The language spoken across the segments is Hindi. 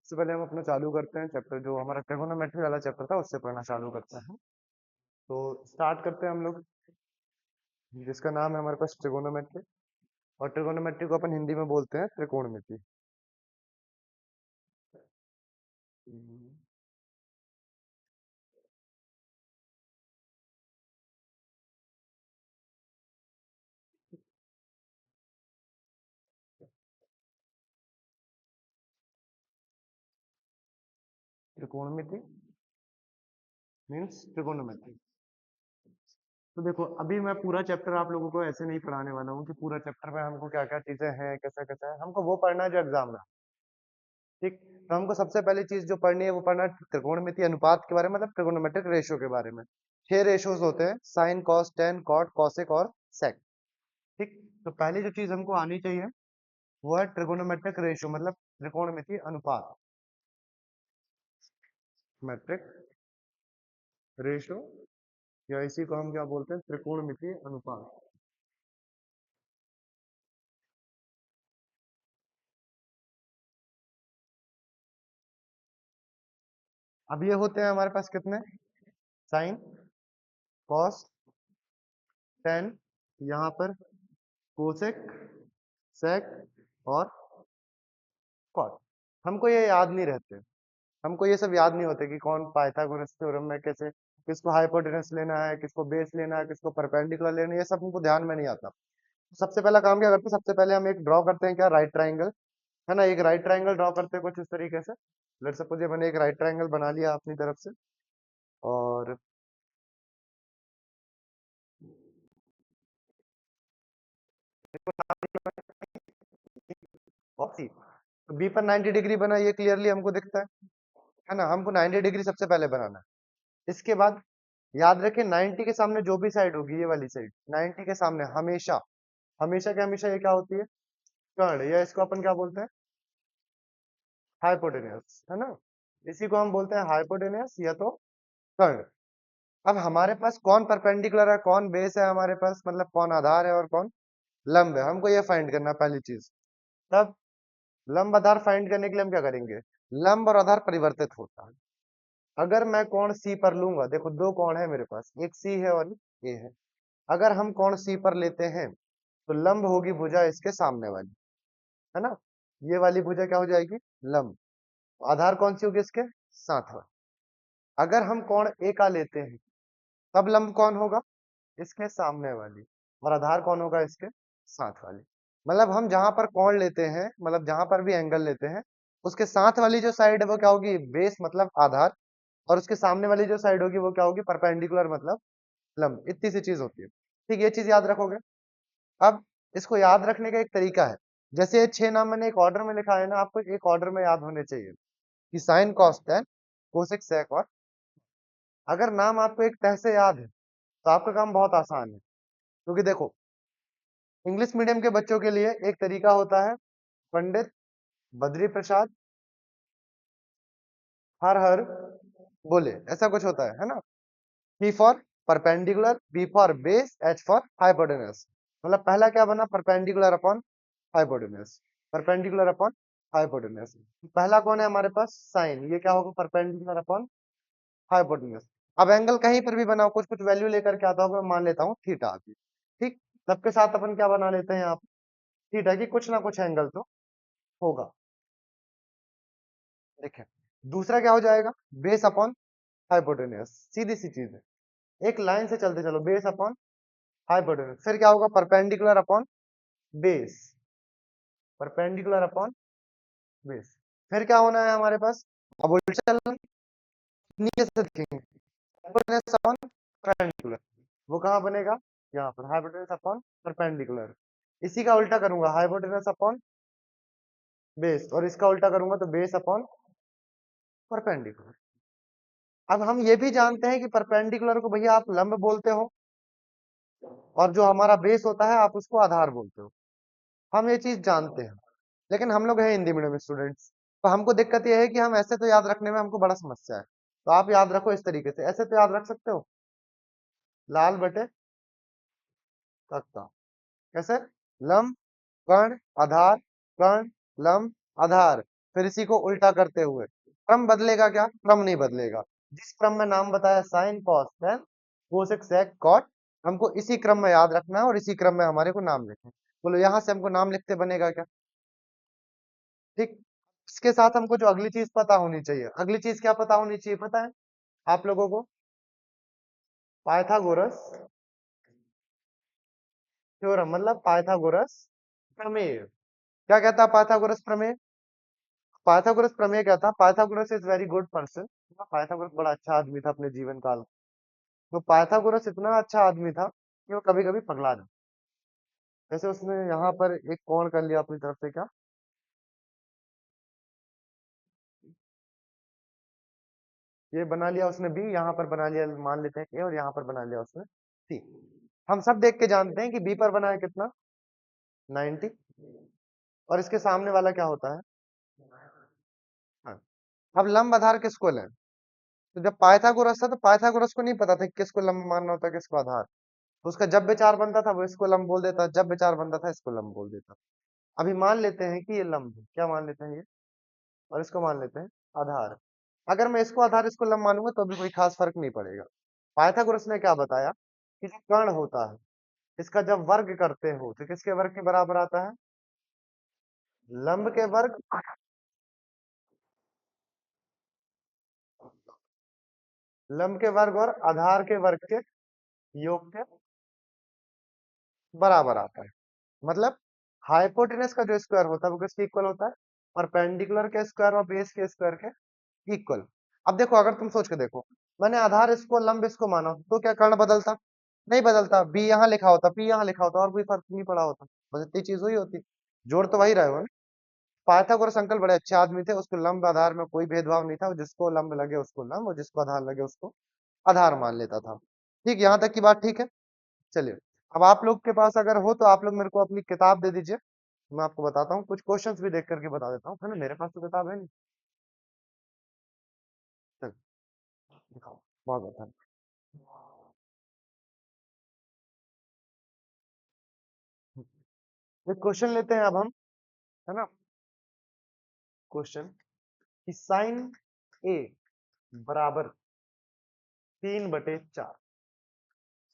सबसे पहले हम अपना चालू करते हैं चैप्टर, जो हमारा ट्रिगोनोमेट्री वाला चैप्टर था उससे पढ़ना चालू करते हैं। तो स्टार्ट करते हैं हम लोग, जिसका नाम है हमारे पास ट्रिगोनोमेट्री। और ट्रिगोनोमेट्री को अपन हिंदी में बोलते हैं त्रिकोणमिति। त्रिकोणमिति मीन्स ट्रिगोनोमेट्री। तो देखो, अभी मैं पूरा चैप्टर आप लोगों को ऐसे नहीं पढ़ाने वाला हूँ कि पूरा चैप्टर में हमको क्या क्या चीजें हैं, कैसा कैसा है। हमको वो पढ़ना है जो एग्जाम में, ठीक। तो हमको सबसे पहली चीज जो पढ़नी है वो पढ़ना है त्रिकोणमिति अनुपात के बारे में, मतलब ट्रिगोनोमेट्रिक रेशियो के बारे में। 6 रेशियोज होते हैं, sine, cos, tan, cot, cosec और सेक, ठीक। तो पहली जो चीज हमको आनी चाहिए वो है ट्रिगोनोमेट्रिक रेशियो, मतलब त्रिकोणमिति अनुपात। मेट्रिक रेशियो, या इसी को हम क्या बोलते हैं, त्रिकोणमिति अनुपात। अब ये होते हैं हमारे पास कितने, साइन, कॉस, टेन, यहाँ पर कोसेक, सेक और कॉट। हमको ये याद नहीं रहते, हमको ये सब याद नहीं होते कि कौन पाइथागोरस थ्योरम में कैसे, किसको हाइपोटेनस लेना है, किसको बेस लेना है, किसको परपेंडिकुलर लेना है, ये सब हमको ध्यान में नहीं आता। सबसे पहला काम क्या करते हैं, सबसे पहले हम एक ड्रॉ करते हैं, क्या, राइट ट्राइंगल, है ना। एक राइट ट्राइंगल ड्रॉ करते हैं कुछ इस तरीके से। लेट्स सपोज ये मैंने एक राइट ट्राइंगल बना लिया अपनी तरफ से। और सी, तो बी पर 90 डिग्री बना, ये क्लियरली हमको दिखता है ना। हमको 90 डिग्री सबसे पहले बनाना है। इसके बाद याद रखें, 90 के सामने जो भी साइड होगी, ये वाली साइड 90 के सामने हमेशा, हमेशा के हमेशा ये क्या होती है, कर्ण, या इसको अपन क्या बोलते हैं, हाइपोटेन्यूस, है ना। इसी को हम बोलते हैं हाइपोटेन्यूस या तो कर्ण। अब हमारे पास कौन परपेंडिकुलर है, कौन बेस है हमारे पास, मतलब कौन आधार है और कौन लंब है, हमको ये फाइंड करना है पहली चीज। तब लंब आधार फाइंड करने के लिए हम क्या करेंगे, लंब और आधार परिवर्तित होता है। अगर मैं कोण सी पर लूंगा, देखो दो कोण है मेरे पास, एक सी है और ए है। अगर हम कोण सी पर लेते हैं तो लंब होगी भुजा इसके सामने वाली, है ना। ये वाली भुजा क्या हो जाएगी, लंब। आधार कौन सी होगी इसके साथ वाली। अगर हम कोण ए का लेते हैं तब लंब कौन होगा, इसके सामने वाली। और आधार कौन होगा, इसके साथ वाली। मतलब हम जहां पर कोण लेते हैं, मतलब जहां पर भी एंगल लेते हैं, उसके साथ वाली जो साइड है वो क्या होगी, बेस मतलब आधार। और उसके सामने वाली जो साइड होगी वो क्या होगी, परपेंडिकुलर मतलब लंब। इतनी सी चीज होती है, ठीक। ये चीज याद रखोगे। अब इसको याद रखने का एक तरीका है, जैसे ये 6 नाम मैंने एक ऑर्डर में लिखा है ना, आपको एक ऑर्डर में याद होने चाहिए कि साइन, कॉस, टेन, कोसेक, सेक और। अगर नाम आपको एक तह से याद है तो आपका काम बहुत आसान है, क्योंकि देखो, इंग्लिश मीडियम के बच्चों के लिए एक तरीका होता है, पंडित बद्री प्रसाद हर हर बोले, ऐसा कुछ होता है ना। P for perpendicular, B for base, H for hypotenuse. मतलब पहला क्या बना, perpendicular upon hypotenuse, perpendicular upon hypotenuse. पहला कौन है हमारे पास, साइन, ये क्या होगा, परपेंडिकुलर अपॉन हाइपोटेनस। अब एंगल कहीं पर भी बनाओ, कुछ कुछ वैल्यू लेकर के आता होगा, मैं मान लेता हूँ थीटा आती, ठीक। तब के साथ अपन क्या बना लेते हैं यहाँ पे, थीटा की कुछ ना कुछ एंगल तो होगा। देखिए, दूसरा क्या हो जाएगा, बेस अपॉन हाइपोटेनस, सीधी सी चीज है। एक लाइन से चलते चलो, बेस अपॉन हाइपोटेनस, फिर क्या होगा, perpendicular upon base, perpendicular upon base. फिर क्या होना है हमारे पास, अब उल्टा चलना, नीचे से देखेंगे, हाइपोटेनस अपॉन परपेंडिकुलर, वो कहाँ बनेगा, यहाँ पर, हाइपोटेनस अपॉन परपेंडिकुलर। इसी का उल्टा करूंगा, हाइपोटेनस अपॉन बेस, और इसका उल्टा करूंगा तो बेस अपॉन परपेंडिकुलर। अब हम ये भी जानते हैं कि परपेंडिकुलर को भैया आप लंब बोलते हो, और जो हमारा बेस होता है आप उसको आधार बोलते हो। हम ये चीज जानते हैं, लेकिन हम लोग हैं हिंदी मीडियम स्टूडेंट्स, तो हमको दिक्कत ये है कि हम ऐसे तो याद रखने में हमको बड़ा समस्या है। तो आप याद रखो इस तरीके से, ऐसे तो याद रख सकते हो, लाल बटे तख्ता। कैसे, लंब, कर्ण, आधार, कर्ण, लंब, आधार। फिर इसी को उल्टा करते हुए, क्रम बदलेगा क्या? क्रम नहीं बदलेगा। जिस क्रम में नाम बताया sine cos tan cosec sec cot, हमको इसी क्रम में याद रखना है और इसी क्रम में हमारे को नाम लिखना है। बोलो यहाँ से हमको नाम लिखते बनेगा क्या? ठीक। इसके साथ हमको जो अगली चीज पता होनी चाहिए, अगली चीज क्या पता होनी चाहिए पता है आप लोगों को? पाइथागोरस थ्योरम मतलब पाइथागोरस प्रमेय। क्या कहता है पाइथागोरस प्रमेय? पाइथागोरस प्रमेय क्या था? Pythagoras is very good person. Pythagoras बड़ा अच्छा आदमी था अपने जीवन काल में। तो पाइथागोरस इतना अच्छा आदमी था कि वो कभी कभी पगला जाता। जैसे उसने यहाँ पर एक कोण कर लिया अपनी तरफ से, क्या ये बना लिया उसने बी, यहाँ पर बना लिया मान लेते हैं ए, और यहाँ पर बना लिया उसने सी। हम सब देख के जानते हैं कि बी पर बना है कितना? 90। और इसके सामने वाला क्या होता है? हाँ। अब लंब आधार किसको लें? तो जब पाइथागोरस था तो पाइथागोरस को नहीं पता था कि किसको लंब मानना होता है किसको आधार। तो उसका जब विचार बनता था वो इसको लंब बोल देता, जब विचार बनता था इसको लंब बोल देता। अभी मान लेते हैं कि ये लंब है, क्या मान लेते हैं ये, और इसको मान लेते हैं आधार। अगर मैं इसको आधार इसको लंब मानूंगा तो भी कोई खास फर्क नहीं पड़ेगा। पाइथागोरस ने क्या बताया कि जो कर्ण होता है इसका जब वर्ग करते हो तो किसके वर्ग के बराबर आता है? लंब के वर्ग, लंब के वर्ग और आधार के वर्ग के योग के बराबर आता है। मतलब हाइपोटेनस का जो स्क्वायर होता है वो किसके इक्वल होता है? परपेंडिकुलर के स्क्वायर और बेस के स्क्वायर के इक्वल। अब देखो अगर तुम सोच के देखो, मैंने आधार इसको लंब इसको माना तो क्या कर्ण बदलता? नहीं बदलता। बी यहाँ लिखा होता, पी यहाँ लिखा होता, और कोई फर्क नहीं पड़ा होता, बस इतनी चीज हुई होती। जोड़ तो वही रहे हो ना। पाइथागोरस अंकल बड़े अच्छे आदमी थे, उसको लंब आधार में कोई भेदभाव नहीं था, वो जिसको लंब लगे उसको लंब और जिसको आधार लगे उसको आधार मान लेता था। ठीक, यहाँ तक की बात ठीक है। चलिए, अब आप लोग के पास अगर हो तो आप लोग मेरे को अपनी किताब दे दीजिए, मैं आपको बताता हूँ, कुछ क्वेश्चंस भी देख करके बता देता हूँ, है ना? मेरे पास तो किताब है नहीं। चल दिखाओ, बहुत अच्छा। एक क्वेश्चन लेते हैं अब हम, है ना? क्वेश्चन कि साइन ए बराबर 3/4,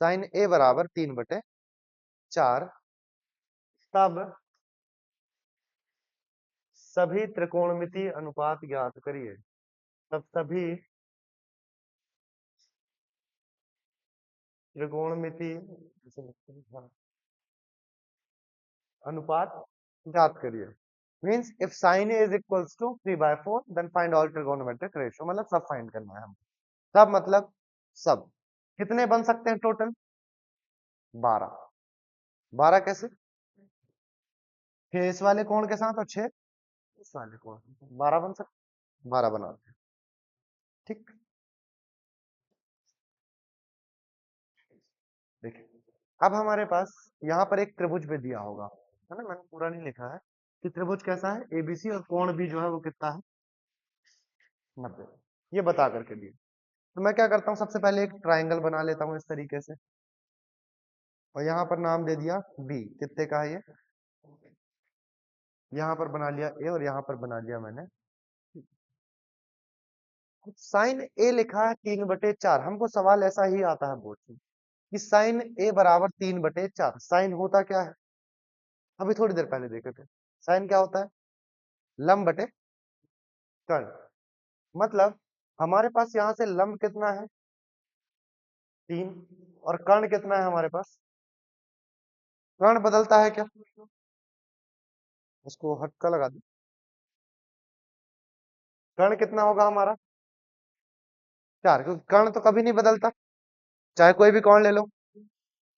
साइन ए बराबर 3/4, तब सभी त्रिकोणमितीय अनुपात ज्ञात करिए। तब सभी त्रिकोणमितीय अनुपात ज्ञात करिए। Means if sine A is equals to 3/4 then find all trigonometric ratio, मतलब सब फाइंड करना है हम। सब मतलब सब। कितने बन सकते हैं टोटल? 12। 12 कैसे? 6 इस वाले कोण के साथ और 6 इस वाले कोण, 12 बन सकते, 12 बनाते हैं। ठीक, देखिए अब हमारे पास यहाँ पर एक त्रिभुज भी दिया होगा, है ना? मैंने पूरा नहीं लिखा है कि त्रिभुज कैसा है, एबीसी, और कोण भी जो है वो कितना है? 90। ये बता करके दिए। तो मैं क्या करता हूँ, सबसे पहले एक ट्राइंगल बना लेता हूँ इस तरीके से, और यहाँ पर नाम दे दिया बी। कितने का है ये? यहाँ पर बना लिया ए और यहाँ पर बना लिया मैंने। साइन ए लिखा है 3/4, हमको सवाल ऐसा ही आता है बोर्ड से कि साइन ए बराबर 3/4, साइन होता क्या है? अभी थोड़ी देर पहले देखे थे। साइन क्या होता है? लंब बटे कर्ण। मतलब हमारे पास यहाँ से लंब कितना है? 3। और कर्ण कितना है हमारे पास? कर्ण बदलता है क्या? उसको हक्का लगा दो। कर्ण कितना होगा हमारा? 4, क्योंकि कर्ण तो कभी नहीं बदलता, चाहे कोई भी कोण ले लो।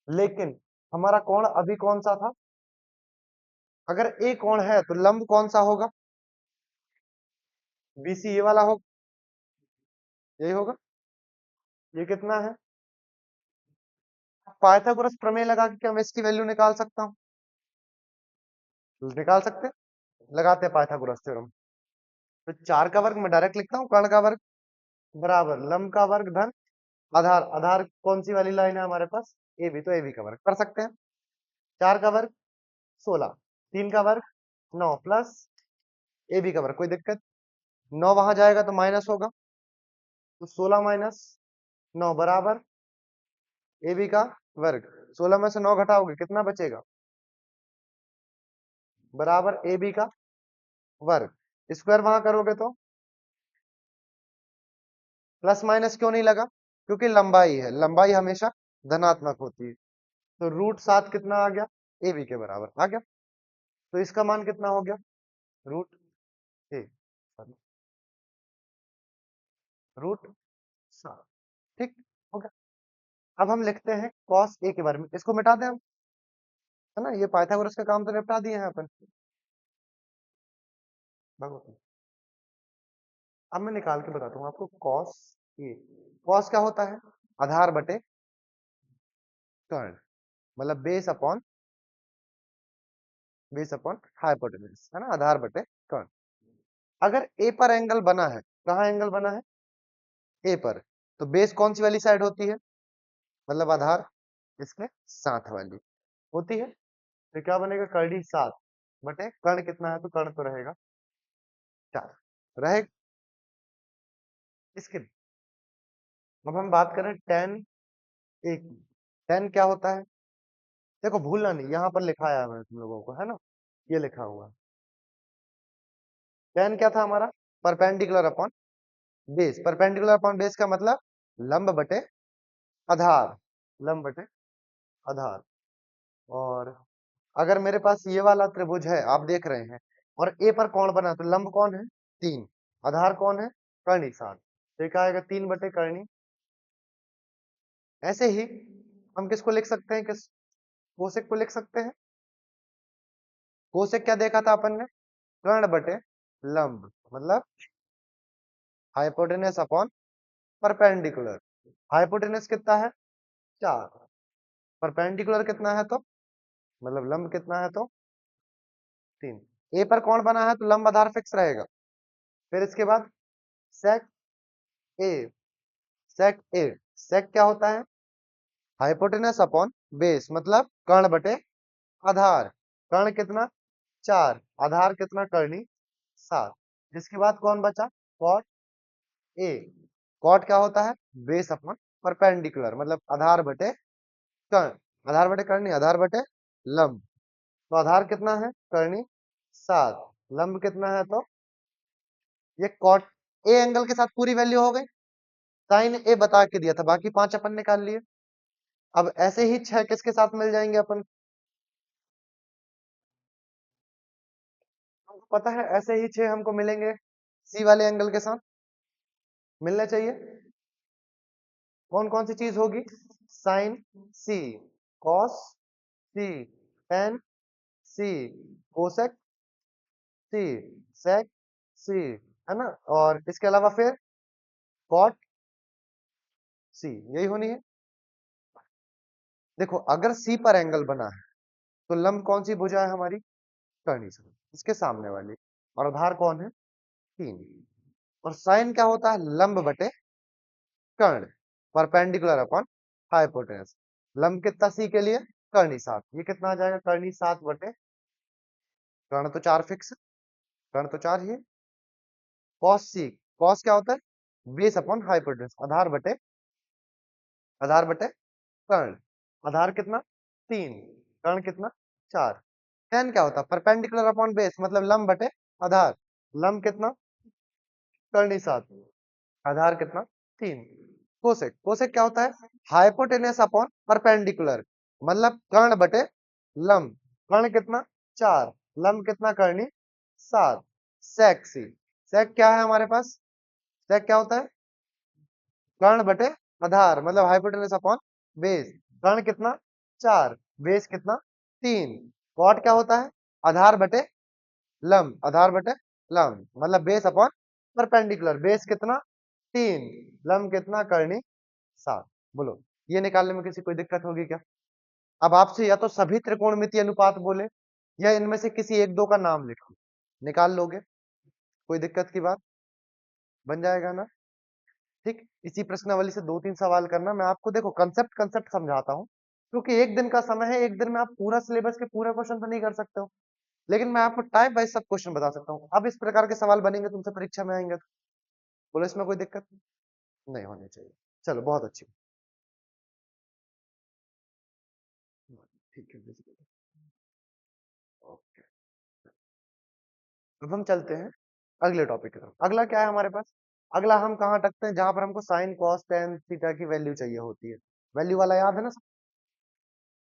लेकिन हमारा कोण अभी कौन सा था? अगर ए कोण है तो लंब कौन सा होगा? बीसी, ये वाला होगा, यही होगा। ये कितना है? पाइथागोरस प्रमेय लगा के क्या मैं इसकी वैल्यू निकाल सकता हूँ? निकाल सकते हैं। लगाते हैं पाइथागोरस थ्योरम। तो 4 का वर्ग मैं डायरेक्ट लिखता हूँ, कर्ण का वर्ग बराबर लंब का वर्ग धन आधार। आधार कौन सी वाली लाइन है हमारे पास? ए बी, तो ए बी का वर्ग कर सकते हैं। 4 का वर्ग 16, 3 का वर्ग 9 प्लस ए बी का वर्ग, कोई दिक्कत? 9 वहां जाएगा तो माइनस होगा, तो 16 माइनस 9 बराबर ए बी का वर्ग। 16 में से 9 घटाओगे कितना बचेगा? बराबर ए बी का वर्ग। स्क्वायर वहां करोगे तो प्लस माइनस क्यों नहीं लगा? क्योंकि लंबाई है, लंबाई हमेशा धनात्मक होती है। तो √7 कितना आ गया? ए बी के बराबर आ गया। तो इसका मान कितना हो गया? रूट ए रूट 7। ठीक हो गया। अब हम लिखते हैं कॉस ए के बारे में, इसको मिटा दें हम, है ना, ये पाइथागोरस का काम तो निपटा दिए हैं अपन। भगवान, अब मैं निकाल के बताता हूँ आपको कॉस ए। कॉस क्या होता है? आधार बटे कर्ण, मतलब बेस अपॉन हाइपोटेन्यूज, है ना, आधार बटे कर्ण। अगर ए पर एंगल बना है, कहाँ एंगल बना है? ए पर, तो बेस कौन सी वाली साइड होती है? मतलब आधार इसके साथ वाली होती है। तो क्या बनेगा? कर्डी 7 बटे कर्ण कितना है? तो कर्ण तो रहेगा 4 रहे। इसके अब हम बात करें टेन ए की। टेन क्या होता है? देखो भूलना नहीं, यहाँ पर लिखा है मैंने तुम लोगों को, है ना, ये लिखा हुआ है। टेन क्या था हमारा? Perpendicular upon base. Perpendicular upon base का मतलब लंब बटे आधार, लंब बटे आधार। और अगर मेरे पास ये वाला त्रिभुज है, आप देख रहे हैं, और ए पर कौन बना है, तो लंब कौन है? 3, आधार कौन है? कर्णी 7। तो क्या आएगा? 3 बटे कर्णी। ऐसे ही हम किसको लिख सकते हैं? किस कोसेक को लिख सकते हैं। कोसेक क्या देखा था अपन ने? कर्ण बटे लंब, मतलब हाइपोटेनस अपॉन परपेंडिकुलर। हाइपोटेनस कितना है? 4। परपेंडिकुलर कितना है? तो मतलब लंब कितना है? तो 3। ए पर कौन बना है? तो लंब आधार फिक्स रहेगा। फिर इसके बाद सेक ए। सेक ए, सेक क्या होता है? हाइपोटेनस अपॉन बेस, मतलब कर्ण बटे आधार। कर्ण कितना? 4, आधार कितना? कर्णी 7। इसके बाद कौन बचा? Cot A. कॉट क्या होता है? बेस अपॉन परपेंडिकुलर, मतलब आधार बटे कर्ण। आधार बटे कर्णी, आधार बटे लंब। तो आधार कितना है? कर्णी 7, लंब कितना है? तो ये कॉट ए एंगल के साथ पूरी वैल्यू हो गई। साइन ए बता के दिया था, बाकी 5 अपन निकाल लिए। अब ऐसे ही 6 किसके साथ मिल जाएंगे अपन? हमको पता है ऐसे ही 6 हमको मिलेंगे सी वाले एंगल के साथ, मिलना चाहिए। कौन कौन सी चीज होगी? साइन सी, कॉस सी, टेन सी, कोसेक सी, सेक सी, है ना, और इसके अलावा फिर कॉट सी, यही होनी है। देखो अगर सी पर एंगल बना है, तो लंब कौन सी भुजा है हमारी? कर्णी से, इसके सामने वाली। और आधार कौन है? 3। और साइन क्या होता है? लंब बटे कर्ण, परपेंडिकुलर अपॉन हाइपोटेनस। लंब कितना सी के लिए? कर्णी 7। ये कितना आ जाएगा? कर्णी 7 बटे कर्ण तो 4 फिक्स, कर्ण तो 4 ही है। कॉस सी, कॉस क्या होता है? बेस अपॉन हाइपोटेनस, आधार बटे कर्ण। आधार कितना? 3, कर्ण कितना? 4। टेन क्या होता है? परपेंडिकुलर अपॉन बेस, मतलब लंब बटे आधार। लंब कितना? कर्णी 7, आधार कितना? 3। कोसेक, कोसेक क्या होता है? हाइपोटेनस अपॉन परपेंडिकुलर, मतलब कर्ण बटे लंब। कर्ण कितना? 4, लंब कितना? कर्णी 7। सेक सी, सेक क्या है हमारे पास? सेक क्या होता है? कर्ण बटे आधार, मतलब हाइपोटेनस अपॉन बेस। कर्ण कितना? 4, बेस कितना? 3। कॉट क्या होता है? आधार बटे लंब, आधार बटे लंब, मतलब बेस अपॉन परपेंडिकुलर। बेस कितना? 3, लंब कितना? कर्णी 7। बोलो, ये निकालने में किसी कोई दिक्कत होगी क्या? अब आपसे या तो सभी त्रिकोणमितीय अनुपात बोले, या इनमें से किसी एक दो का नाम लिखो, निकाल लोगे? कोई दिक्कत की बात? बन जाएगा ना? ठीक, इसी प्रश्नावली से 2-3 सवाल करना। मैं आपको देखो कंसेप्ट कंसेप्ट समझाता हूँ, क्योंकि एक दिन का समय है, एक दिन में आप पूरा सिलेबस के पूरा क्वेश्चन तो नहीं कर सकते हो। लेकिन मैं आपको टाइप वाइज सब क्वेश्चन बता सकता हूँ। अब इस प्रकार के सवाल बनेंगे तुमसे परीक्षा में आएंगे तो बोलो इसमें कोई दिक्कत नहीं होनी चाहिए। चलो बहुत अच्छी। ठीक है ओके। अब हम चलते हैं अगले टॉपिक की तरफ। अगला क्या है हमारे पास? अगला हम कहाँ तकते हैं? जहां पर हमको साइन कॉस टेन थीटा की वैल्यू चाहिए होती है। वैल्यू वाला याद है ना?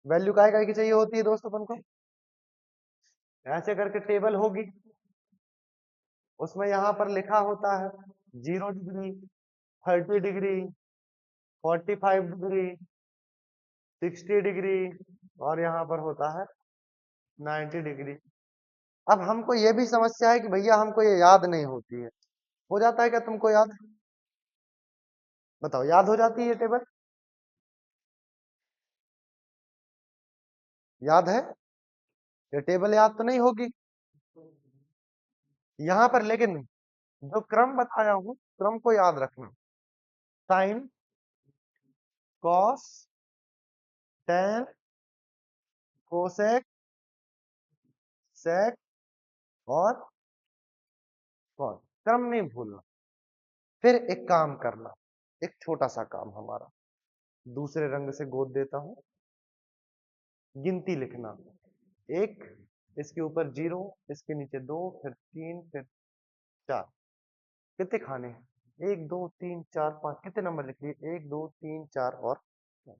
वैल्यू काय की चाहिए होती है दोस्तों अपन को? ऐसे करके टेबल होगी, उसमें यहाँ पर लिखा होता है 0 डिग्री, 30 डिग्री, 45 डिग्री, 60 डिग्री और यहाँ पर होता है 90 डिग्री। अब हमको ये भी समस्या है कि भैया हमको ये याद नहीं होती है। हो जाता है क्या तुमको याद? बताओ, याद हो जाती है ये टेबल? याद है? ये टेबल याद तो नहीं होगी यहाँ पर, लेकिन जो क्रम बताया हूं क्रम को याद रखना। साइन, कॉस, टेन, कोसेक, सेक और कॉन, क्रम नहीं भूलना। फिर एक काम करना, एक छोटा सा काम हमारा, दूसरे रंग से गोद देता हूं, गिनती लिखना। एक, इसके ऊपर 0, इसके नीचे 2, फिर 3, फिर 4। कितने खाने हैं? 1 2 3 4 5, कितने नंबर लिख लिए? 1 2 3 4 और 5।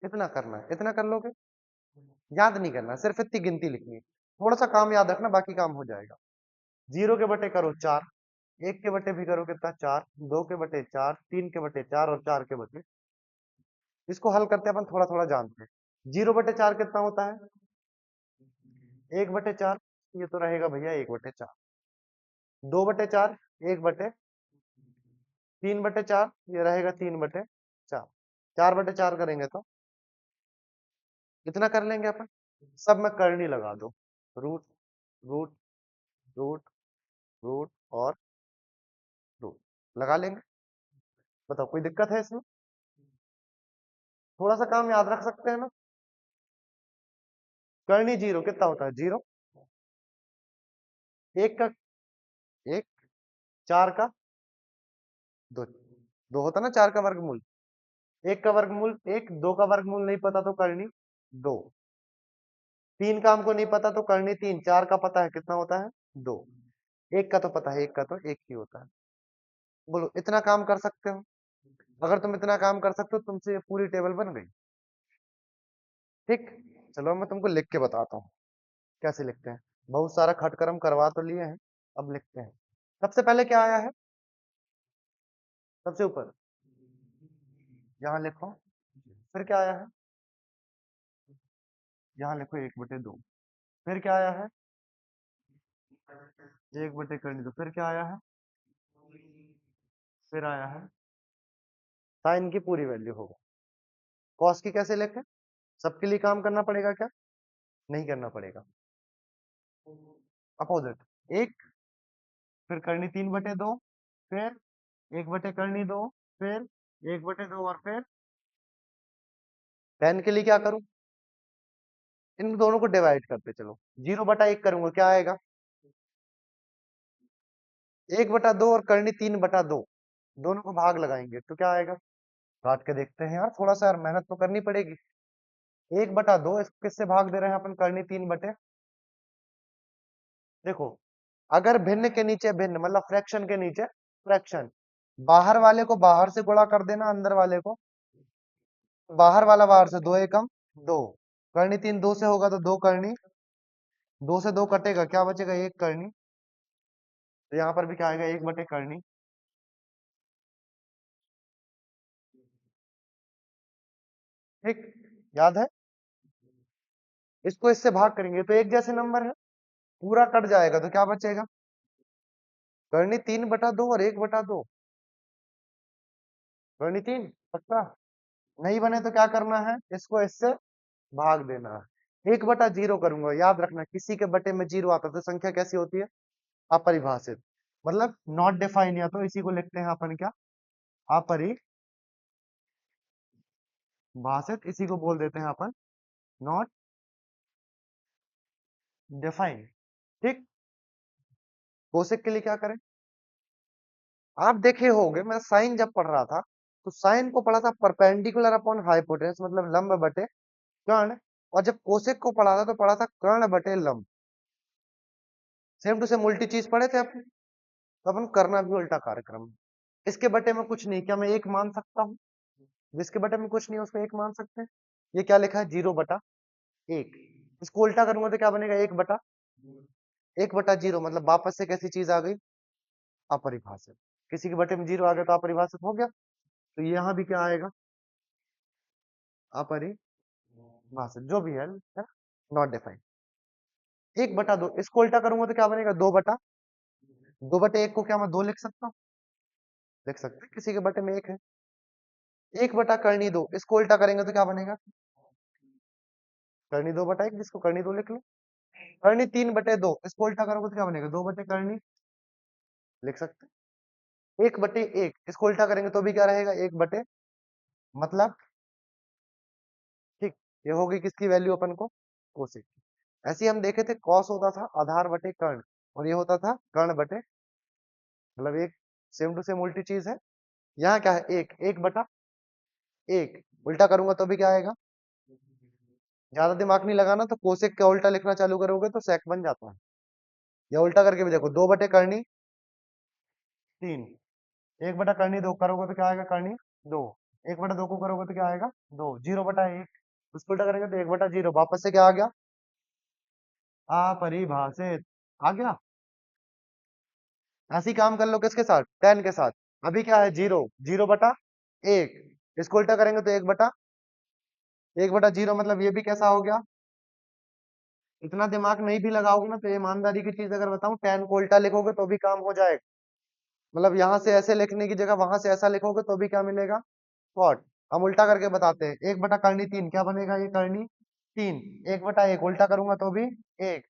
इतना करना है, इतना कर लोगे? याद नहीं करना, सिर्फ इतनी गिनती लिखनी है। थोड़ा सा काम याद रखना, बाकी काम हो जाएगा। 0 के बटे करो 4, 1 के बटे भी करो कितना? 4, 2 के बटे 4, 3 के बटे 4 और 4 के बटे। इसको हल करते अपन थोड़ा थोड़ा जानते हैं। 0/4 कितना होता है? 1/4, ये तो रहेगा भैया 1/4। 2/4, 1/3/4, ये रहेगा 3/4। 4/4 करेंगे तो कितना कर लेंगे अपन? सब में करनी लगा दो, रूट रूट रूट रूट और रूट लगा लेंगे। बताओ कोई दिक्कत है इसमें? थोड़ा सा काम याद रख सकते हैं ना? करनी 0 कितना होता है? 0, 1 का 1, 4 का 2, 2 होता ना 4 का वर्गमूल। 1 का वर्गमूल 1, 2 का वर्गमूल नहीं पता तो करनी 2, 3 का हमको नहीं पता तो करनी 3, 4 का पता है कितना होता है? 2, 1 का तो पता है, 1 का तो 1 ही होता है। बोलो इतना काम कर सकते हो? अगर तुम इतना काम कर सकते हो तुमसे ये पूरी टेबल बन गई। ठीक, चलो मैं तुमको लिख के बताता हूँ कैसे लिखते हैं। बहुत सारा खटकरम करवा तो लिए हैं, अब लिखते हैं। सबसे पहले क्या आया है? सबसे ऊपर यहाँ लिखो, फिर क्या आया है? यहाँ लिखो 1/2। फिर क्या आया है? 1 बटे करनी दो। फिर क्या आया है? फिर आया है साइन की पूरी वैल्यू होगा। कॉस की कैसे लिखें? सबके लिए काम करना पड़ेगा क्या? नहीं करना पड़ेगा। अपोजिट, एक, फिर करनी 3/2, फिर 1/2, फिर 1/2 और फिर टेन के लिए क्या करूं? इन दोनों को डिवाइड करते चलो। 0/1 करूंगा, क्या आएगा? 1/2 और करनी 3/2, दोनों को भाग लगाएंगे तो क्या आएगा? काट के देखते हैं यार, थोड़ा सा यार मेहनत तो करनी पड़ेगी। 1/2 इसको किससे भाग दे रहे हैं अपन? करनी 3/। देखो, अगर भिन्न के नीचे भिन्न मतलब फ्रैक्शन के नीचे फ्रैक्शन, बाहर वाले को बाहर से गुणा कर देना अंदर वाले को, बाहर वाला बाहर से, 2 एकम 2, करनी 3 2 से होगा तो 2 करनी, 2 से 2 कटेगा, क्या बचेगा? 1 करनी। तो यहाँ पर भी क्या आएगा? 1/करनी। ठीक, याद है? इसको इससे भाग करेंगे तो एक जैसे नंबर है, पूरा कट जाएगा तो क्या बचेगा? करनी 3/2 और 1/2। करनी 3 पक्का? नहीं बने तो क्या करना है? इसको इससे भाग देना है। 1/0 करूंगा, याद रखना किसी के बटे में 0 आता तो संख्या कैसी होती है? अपरिभाषित, मतलब नॉट डिफाइन, या तो इसी को लिखते हैं अपन क्या? अपरिभाषित, इसी को बोल देते हैं अपन नॉट डिफाइन। ठीक, कोसेक के लिए क्या करें? आप देखे होंगे, मैं साइन जब पढ़ रहा था तो साइन को पढ़ा था परपेंडिकुलर अपॉन हाइपोटेनस, मतलब लंब बटे कर्ण। और जब कोसेक को पढ़ा था तो पढ़ा था कर्ण बटे लंब। सेम टू सेम उल्टी चीज पढ़े थे अपन। तो अपन करना भी उल्टा कार्यक्रम है। इसके बटे में कुछ नहीं, क्या मैं एक मान सकता हूँ? जिसके बटे में कुछ नहीं है उसको एक मान सकते हैं। ये क्या लिखा है? 0/1। इसको उल्टा करूंगा तो क्या बनेगा? 1/0, मतलब वापस से कैसी चीज आ गई? अपरिभाषित। किसी के बटे में 0 आ गया तो अपरिभाषित हो गया। तो यहाँ भी क्या आएगा? अपरिभाषित, जो भी है, नॉट डिफाइंड। 1/2, इसको उल्टा करूंगा तो क्या बनेगा? 2/1 को क्या मैं 2 लिख सकता हूँ? लिख सकते हैं, किसी के बटे में 1 है। 1/2, इसको उल्टा करेंगे तो क्या बनेगा? करनी 2/1, जिसको करनी 2 लिख लो। करनी 3/2, इसको उल्टा करोगे तो क्या बनेगा? 2/करनी लिख सकते हैं। 1/1, इसको उल्टा करेंगे तो भी क्या रहेगा? 1/, मतलब ठीक। ये हो गई किसकी वैल्यू अपन को? कोसेक की। ऐसे ही हम देखे थे, कॉस होता था आधार बटे कर्ण, और ये होता था कर्ण बटे, मतलब एक सेम टू सेम उल्टी चीज है। यहाँ क्या है? 1/1। उल्टा करूंगा तो भी क्या आएगा? ज्यादा दिमाग नहीं लगाना, तो कोसेक का उल्टा लिखना चालू करोगे तो सेक बन जाता है। या उल्टा करके भी देखो, 2/3। 1/2 करोगे तो क्या आएगा? करनी 2। 1/2 को करोगे तो क्या आएगा? 2। 0/1, उसको उल्टा करेंगे तो 1/0, वापस से क्या आ गया? अपरिभाषित आ गया। ऐसे ही काम कर लो किसके साथ? टेन के साथ। अभी क्या है? 0। 0/1, इसको उल्टा करेंगे तो 1/0, मतलब ये भी कैसा हो गया? इतना दिमाग नहीं भी लगाओगे ना, तो ईमानदारी की चीज अगर बताऊं, टेन को उल्टा लिखोगे तो भी काम हो जाएगा। मतलब यहाँ से ऐसे लिखने की जगह वहां से ऐसा लिखोगे तो भी क्या मिलेगा? कॉट। हम उल्टा करके बताते हैं। 1/करनी 3 क्या बनेगा? ये करनी 3। 1/1 उल्टा करूंगा तो भी 1।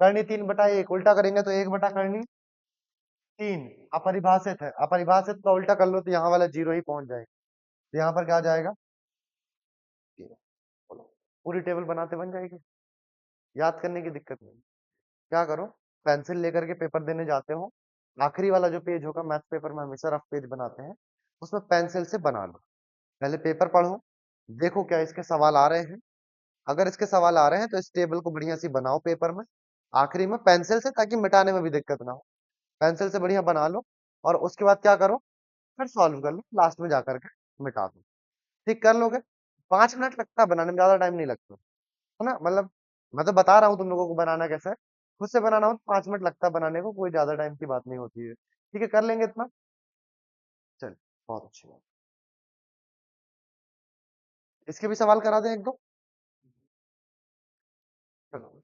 करनी 3/1 उल्टा करेंगे तो 1/करनी 3। अपरिभाषित है, अपरिभाषित का उल्टा कर लो तो यहाँ वाला 0 ही पहुंच जाएगा। तो यहाँ पर क्या आ जाएगा? 0। बोलो, पूरी टेबल बनाते बन जाएगी। याद करने की दिक्कत नहीं। क्या करो, पेंसिल लेकर के पेपर देने जाते हो, आखिरी वाला जो पेज होगा मैथ पेपर में, हमेशा रफ पेज बनाते हैं, उसमें पेंसिल से बना लो। पहले पेपर पढ़ो, देखो क्या इसके सवाल आ रहे हैं। अगर इसके सवाल आ रहे हैं तो इस टेबल को बढ़िया सी बनाओ पेपर में, आखिरी में पेंसिल से, ताकि मिटाने में भी दिक्कत ना हो। पेंसिल से बढ़िया बना लो, और उसके बाद क्या करो? फिर सॉल्व कर लो, लास्ट में जाकर के मिटा दो। ठीक कर लोगे? 5 मिनट लगता है बनाने में, ज्यादा टाइम नहीं लगता है ना। मतलब मैं तो बता रहा हूँ तुम लोगों को बनाना कैसा है। खुद से बनाना हो तो 5 मिनट लगता है बनाने को, कोई ज्यादा टाइम की बात नहीं होती है। ठीक है, कर लेंगे इतना। चल, बहुत अच्छी बात। इसके भी सवाल करा दें एक दो। चलो,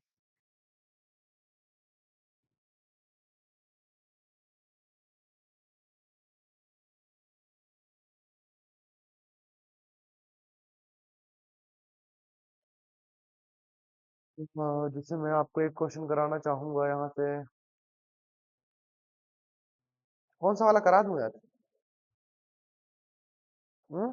जैसे मैं आपको एक क्वेश्चन कराना चाहूंगा यहाँ से। कौन सा वाला करा दूं यार? हम्म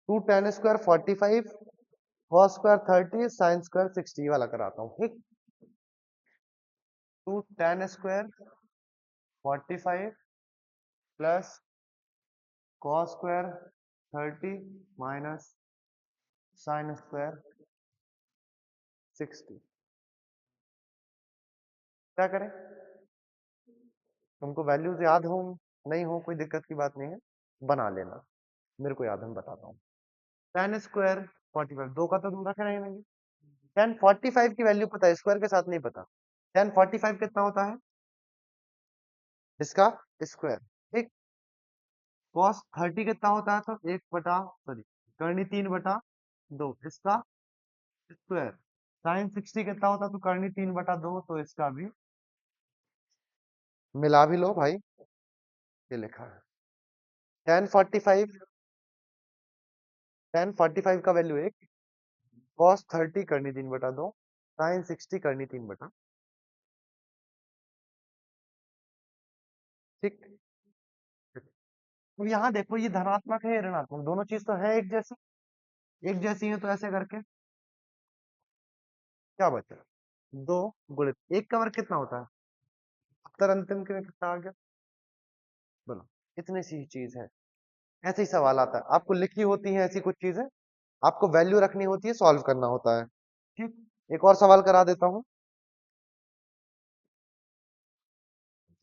2 tan² 45, cos² 30, sin² 60 वाला कराता हूँ। ठीक, 2 tan² 45 plus cos² 30 minus sin² 60। क्या करें? तुमको वैल्यूज याद हो नहीं हो, कोई दिक्कत की बात नहीं है, बना लेना। मेरे को याद है, मैं बताता हूँ। tan² 45, दो का तो तुम रखे नहीं। tan45 की वैल्यू पता है, स्क्वायर के साथ नहीं पता। tan45 कितना होता है? इसका स्क्वायर। ठीक, cos 30 कितना होता है? तो 1/, सॉरी, करनी 3/2, इसका स्क्वायर। sin 60 कितना होता है? तो करनी 3/2, तो इसका भी। मिला भी लो भाई, ये लिखा है। tan45 का वैल्यू 1, cos 30 करनी 3/2, sin 60 करनी 3/। ठीक, अब यहाँ देखो ये धनात्मक है या ऋणात्मक, दोनों चीज तो है एक जैसी, एक जैसी है, तो ऐसे करके क्या बचा, दो गुणित एक का वर्ग कितना होता है, उत्तर अंतिम के में कितना आ गया, बोलो, इतनी सी चीज है। ऐसे ही सवाल आता है, आपको लिखी होती है ऐसी कुछ चीजें, आपको वैल्यू रखनी होती है, सॉल्व करना होता है। ठीक, एक और सवाल करा देता हूँ,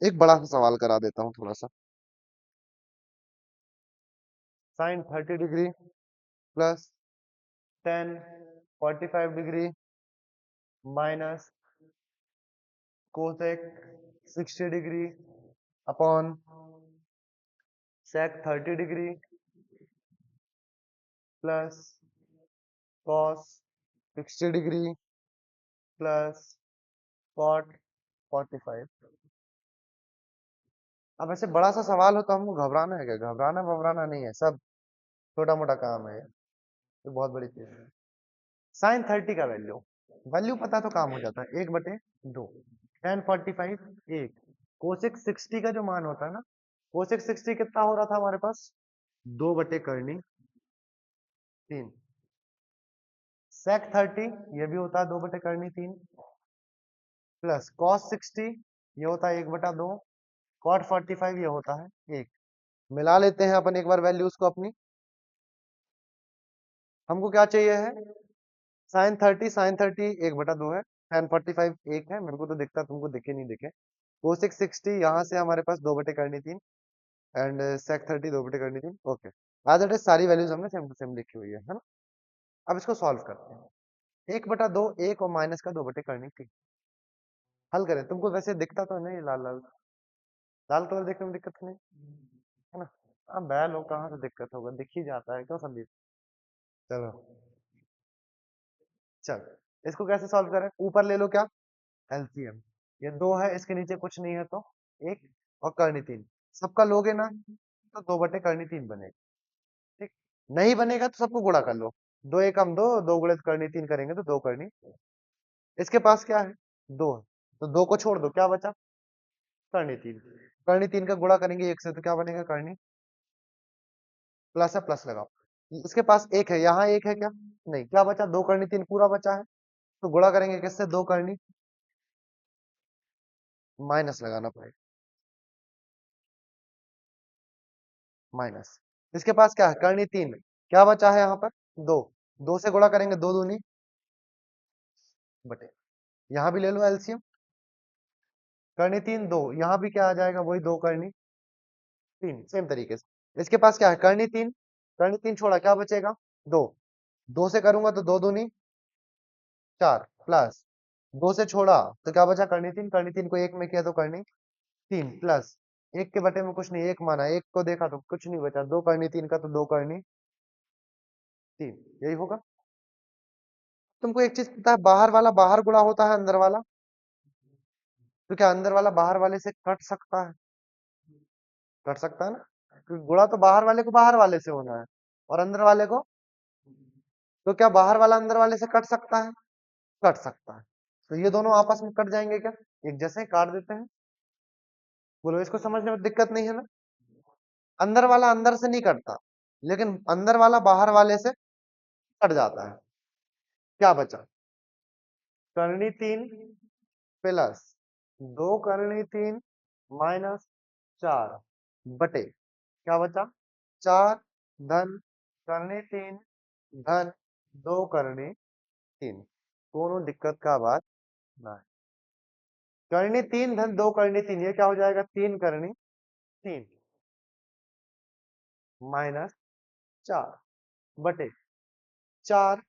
एक बड़ा सा सवाल करा देता हूँ थोड़ा सा। Sine 30 degree plus tan 45 degree minus cosec 60 degree upon sec 30 degree plus cos 60 degree plus cot 45। अब ऐसे बड़ा सा सवाल हो तो हमको घबराना है क्या, घबराना वबराना नहीं है, सब छोटा मोटा काम है, ये बहुत बड़ी चीज है। साइन 30 का वैल्यू, वैल्यू पता तो काम हो जाता है, 1/2, टेन 45 एक, कोसेक 60 का जो मान होता है ना, कोसेक 60 कितना हो रहा था हमारे पास, 2/3, सेक 30 ये भी होता है 2/3, प्लस कॉस 60 ये होता है 1/2, कॉट 45 ये होता है 1। मिला लेते हैं अपन एक बार वैल्यूज को अपनी, हमको क्या चाहिए है, साइन 30 1/2 है, टेन 45 एक है, मेरे को तो दिखता, तुमको दिखे नहीं दिखे, कोसेक 60 यहाँ से हमारे पास 2/3 and sec 30 2/3, okay. As it is सारी वैल्यूज हमने सेम टू सेम लिखी हुई है ना। अब इसको सॉल्व करते हैं, 1/2 एक और माइनस का 2/3, हल करें, तुमको वैसे दिखता तो नहीं, लाल लाल लाल कलर देखने में दिक्कत नहीं है ना, अब बैल हो कहाँ से दिक्कत होगा, दिख ही जाता है, क्यों संदीप। चलो, चल इसको कैसे सॉल्व करें, ऊपर ले लो क्या, एलसीएम, ये दो है, इसके नीचे कुछ नहीं है तो एक, और करनी तीन, सबका लोगे ना तो 2/3 बनेगा। ठीक, नहीं बनेगा तो सबको गुणा कर लो, दो एक हम दो, दो गुणित करनी तीन करेंगे तो दो करनी, इसके पास क्या है, दो है, तो दो को छोड़ दो, क्या बचा, करनी तीन, करनी तीन का गुणा करेंगे एक से तो क्या बनेगा, करनी, प्लस है प्लस लगाओ, इसके पास एक है, यहाँ एक है क्या, नहीं, क्या बचा, दो करनी तीन पूरा बचा है, तो गुणा करेंगे किससे, दो करनी, माइनस लगाना पड़ेगा, माइनस, इसके पास क्या है, करनी तीन, क्या बचा है यहाँ पर, दो, दो से गुणा करेंगे, दो दूनी बटे, यहाँ भी ले लो एलसीएम, करनी तीन दो, यहाँ भी क्या आ जाएगा, वही दो करनी तीन, सेम तरीके से, इसके पास क्या है, करनी तीन छोड़ा, क्या बचेगा, दो, दो से करूंगा तो दो दूनी चार, प्लस दो से छोड़ा तो क्या बचा, करनी तीन को एक में किया तो करनी तीन, प्लस एक के बटे में कुछ नहीं, एक माना, एक को देखा तो कुछ नहीं बचा, दो करनी तीन का तो दो करनी तीन, यही होगा। तुमको एक चीज पता है, बाहर वाला बाहर गुणा होता है अंदर वाला, तो क्या अंदर वाला बाहर वाले से कट सकता है, कट सकता है ना, क्योंकि गुणा तो बाहर वाले को बाहर वाले से होना है, और अंदर वाले को, तो क्या बाहर वाला अंदर वाले से कट सकता है, कट सकता है, तो ये दोनों आपस में कट जाएंगे क्या, एक जैसे ही काट देते हैं, बोलो इसको समझने में दिक्कत नहीं है ना, अंदर वाला अंदर से नहीं कटता, लेकिन अंदर वाला बाहर वाले से कट जाता है, क्या बचा, करनी तीन प्लस दो करनी तीन माइनस चार बटे, क्या बचा, चार धन करनी तीन धन दो करनी तीन, दोनों दिक्कत का बात ना है, करनी तीन धन दो करनी तीन, ये क्या हो जाएगा, तीन करनी तीन माइनस चार बटे चार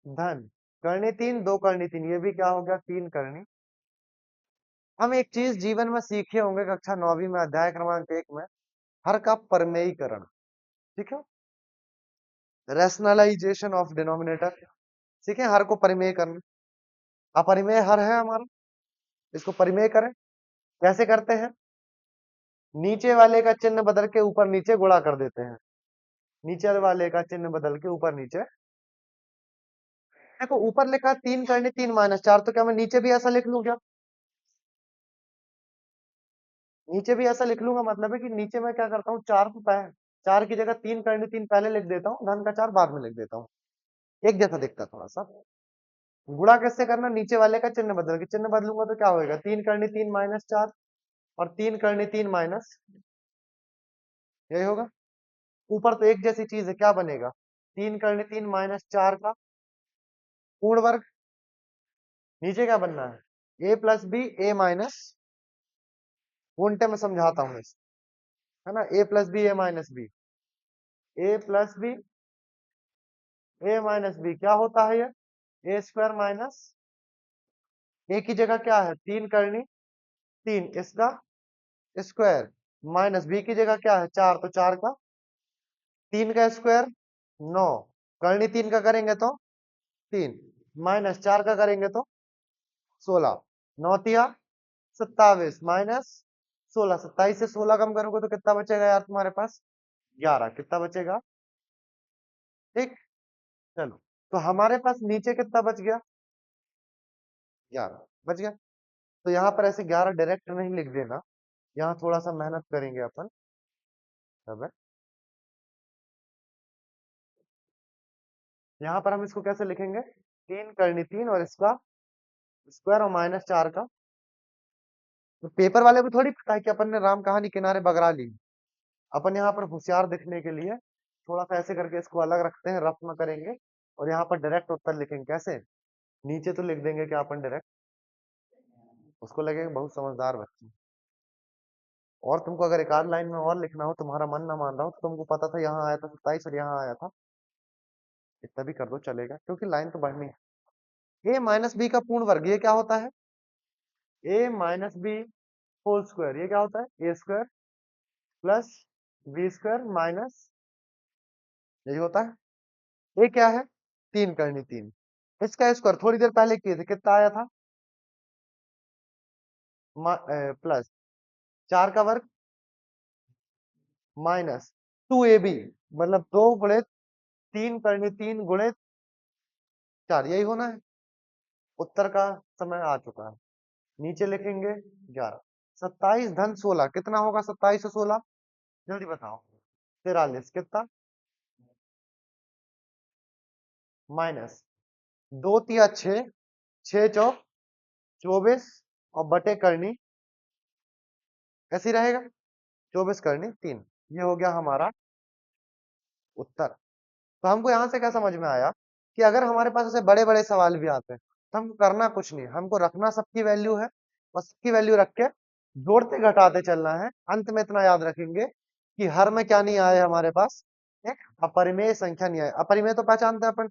धन करनी तीन दो करनी तीन, ये भी क्या हो गया, तीन करनी। हम एक चीज जीवन में सीखे होंगे कक्षा 9वीं में अध्याय क्रमांक 1 में, हर का परमेयीकरण, ठीक है, रैशनलाइजेशन ऑफ डिनोमिनेटर, ठीक है, हर को परिमेय करना, अपरिमेय हर है हमारा, इसको परिमेय करें, कैसे करते हैं, नीचे वाले का चिन्ह बदल के ऊपर नीचे गुणा कर देते हैं, नीचे वाले का चिन्ह बदल के ऊपर नीचे, देखो ऊपर लिखा तीन करनी तीन माइनस चार, तो क्या मैं नीचे भी ऐसा लिख लूं क्या, नीचे भी ऐसा लिख लूंगा, मतलब है कि नीचे मैं क्या करता हूँ, चार को 4 की जगह 3 करनी 3 पहले लिख देता हूँ, धन का 4 बाद में लिख देता हूँ। एक जैसा दिखता है थोड़ा सा। गुणा कैसे करना, नीचे वाले का चिन्ह बदल के, चिन्ह बदलूंगा तो क्या होगा, 3 करनी 3 माइनस 4 और 3 करनी 3 माइनस, यही होगा। ऊपर तो एक जैसी चीज है, क्या बनेगा, 3 करनी 3 माइनस 4 का पूर्ण वर्ग। नीचे क्या बनना है, a plus B A minus, उल्टे में समझाता हूँ इसे, है ना, a plus B A minus B, A plus B A minus B क्या होता है ये, ए स्क्वायर माइनस, ए की जगह क्या है 3 करनी 3 इसका स्क्वायर, माइनस बी की जगह क्या है 4, तो 4 का 3 का स्क्वायर 9, करनी 3 का करेंगे तो 3, माइनस 4 का करेंगे तो 16, 9 तिया 27 माइनस 16, 27 से 16 कम करोगे तो कितना बचेगा यार तुम्हारे पास, 11, कितना बचेगा, ठीक। चलो, तो हमारे पास नीचे कितना बच गया, 11 बच गया। तो यहाँ पर ऐसे 11 डायरेक्ट नहीं लिख देना, यहाँ थोड़ा सा मेहनत करेंगे अपन, सब है। यहाँ पर हम इसको कैसे लिखेंगे, 3 करनी 3 और इसका स्क्वायर और माइनस 4 का, तो पेपर वाले को थोड़ी पता है कि अपन ने राम कहानी किनारे बगरा ली। अपन यहाँ पर होशियार दिखने के लिए थोड़ा सा ऐसे करके इसको अलग रखते हैं, रफ में करेंगे और यहाँ पर डायरेक्ट उत्तर लिखेंगे, कैसे, नीचे तो लिख देंगे क्या अपन डायरेक्ट, उसको लगेगा बहुत समझदार बच्चे। और तुमको अगर एक आध लाइन में और लिखना हो, तुम्हारा मन ना मान रहा हो, तो तुमको पता था यहाँ आया था 27 और यहाँ आया था, इतना भी कर दो चलेगा, क्योंकि लाइन तो बढ़नी है। ए माइनस बी का पूर्ण वर्ग ये क्या होता है, a minus b whole square, ये क्या होता है, a square plus b square minus, यही होता है। ये क्या है, 3 करनी 3, इसका स्क्वायर थोड़ी देर पहले किए थे, कितना आया था, प्लस 4 का वर्ग माइनस 2ab, मतलब 2 गुणे 3 करनी 3 गुणे 4, यही होना है। उत्तर का समय आ चुका है, नीचे लिखेंगे 11, 27 धन 16 कितना होगा, 27 से 16 जल्दी बताओ, 43 कितना, माइनस 2 तिया 6, 6 चौक 24 और बटे करनी ऐसी रहेगा, 24 करनी 3, ये हो गया हमारा उत्तर। तो हमको यहाँ से क्या समझ में आया कि अगर हमारे पास ऐसे बड़े बड़े सवाल भी आते हैं तो हमको करना कुछ नहीं, हमको रखना सबकी वैल्यू है और सबकी वैल्यू रख के जोड़ते घटाते चलना है। अंत में इतना याद रखेंगे कि हर में क्या नहीं आए हमारे पास, एक अपरिमेय संख्या नहीं आए। अपरिमेय तो पहचानते हैं अपन,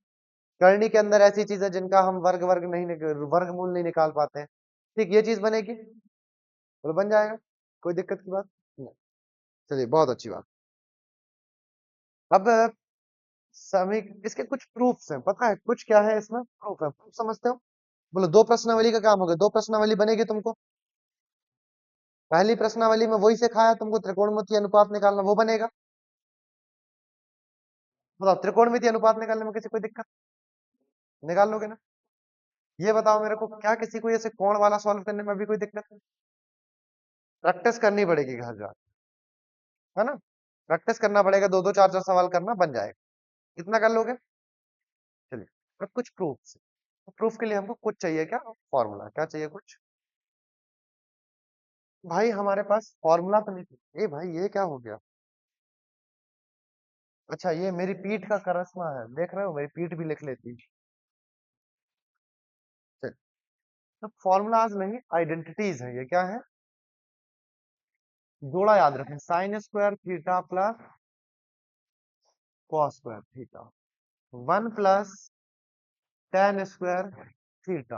करनी के अंदर ऐसी चीज है जिनका हम वर्गमूल नहीं निकाल पाते हैं, ठीक, ये चीज बनेगी, तो बन जाएगा, कोई दिक्कत की बात नहीं। चलिए, बहुत अच्छी बात। अब सभी इसके कुछ प्रूफ्स हैं, पता है कुछ क्या है इसमें, प्रूफ है, प्रूफ समझते हो, बोलो। दो प्रश्नावली का काम हो गया, दो प्रश्नावली बनेगी तुमको। पहली प्रश्नावली में वही सिखाया तुमको, त्रिकोणमितीय अनुपात निकालना, वो बनेगा। बताओ, त्रिकोणमितीय अनुपात निकालने में किसी कोई दिक्कत, निकाल लोगे ना। ये बताओ मेरे को, क्या किसी को ऐसे कोण वाला सॉल्व करने में भी कोई दिक्कत है, प्रैक्टिस करनी पड़ेगी घर जाकर, है ना, प्रैक्टिस करना पड़ेगा, दो दो चार चार सवाल करना, बन जाएगा। कितना कर लोगे। चलिए, अब कुछ प्रूफ, प्रूफ के लिए हमको कुछ चाहिए, क्या फॉर्मूला, क्या चाहिए कुछ, भाई हमारे पास फॉर्मूला तो नहीं। ए भाई ये क्या हो गया, अच्छा ये मेरी पीठ का करिश्मा है, देख रहे हो, मेरी पीठ भी लिख लेती। चल, तो फॉर्मूलाज नहीं, आइडेंटिटीज है, ये क्या है, जोड़ा याद रखें, sine square theta plus cos square theta, 1 plus tan square theta,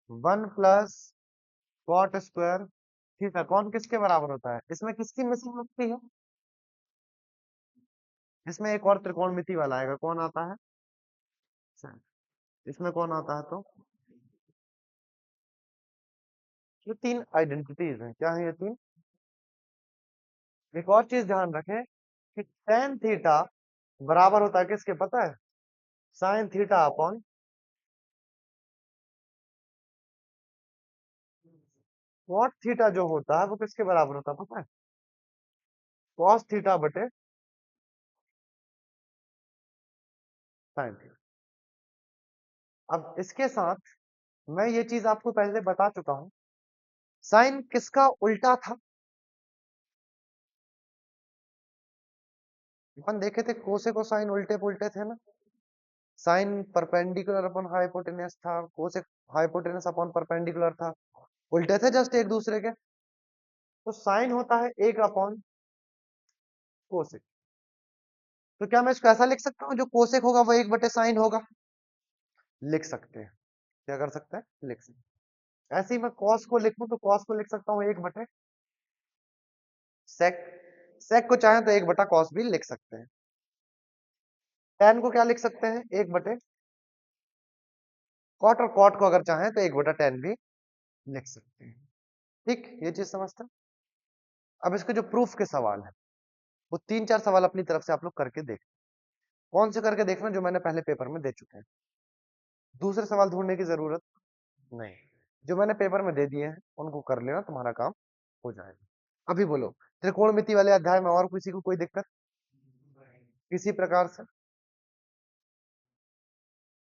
1 plus cot square theta. कौन किसके बराबर होता है, इसमें किसकी मिसिंग लगती है, इसमें एक और त्रिकोणमिति वाला आएगा, कौन आता है, इसमें कौन आता है, तो ये तीन आइडेंटिटीज हैं, क्या है ये तीन। एक और चीज ध्यान रखें कि टेन थीटा बराबर होता है किसके, पता है, sine theta upon cot theta, जो होता है वो किसके बराबर होता है पता है, कॉस थीटा बटे साइन थीटा। अब इसके साथ मैं ये चीज आपको पहले बता चुका हूं, साइन किसका उल्टा था? अपन देखे थे कोसेक और साइन उल्टे पुल्टे थे ना। साइन परपेंडिकुलर अपॉन हाइपोटेनस था, कोसेक हाइपोटेनस अपॉन परपेंडिकुलर था, उल्टे थे जस्ट एक दूसरे के। तो साइन होता है एक अपॉन कोसेक। तो क्या मैं इसको ऐसा लिख सकता हूँ, जो कोसेक होगा वो एक बटे साइन होगा? लिख सकते हैं। क्या कर सकते हैं? लिख सकते हैं। ऐसे ही मैं कॉस को लिखूं तो कॉस को लिख सकता हूँ एक बटे सेक। सेक को चाहे तो एक बटा कॉस भी लिख सकते हैं। टेन को क्या लिख सकते हैं? एक बटे कॉट, और कॉट को अगर चाहें तो एक बटा टेन भी लिख सकते हैं। ठीक, ये चीज समझते हैं। अब इसके जो प्रूफ के सवाल है, वो तीन चार सवाल अपनी तरफ से आप लोग करके देख। कौन से करके देखना? जो मैंने पहले पेपर में दे चुके हैं। दूसरे सवाल ढूंढने की जरूरत नहीं, जो मैंने पेपर में दे दिए हैं उनको कर लेना, तुम्हारा काम हो जाएगा। अभी बोलो, त्रिकोणमिति वाले अध्याय में और किसी को कोई दिक्कत किसी प्रकार से?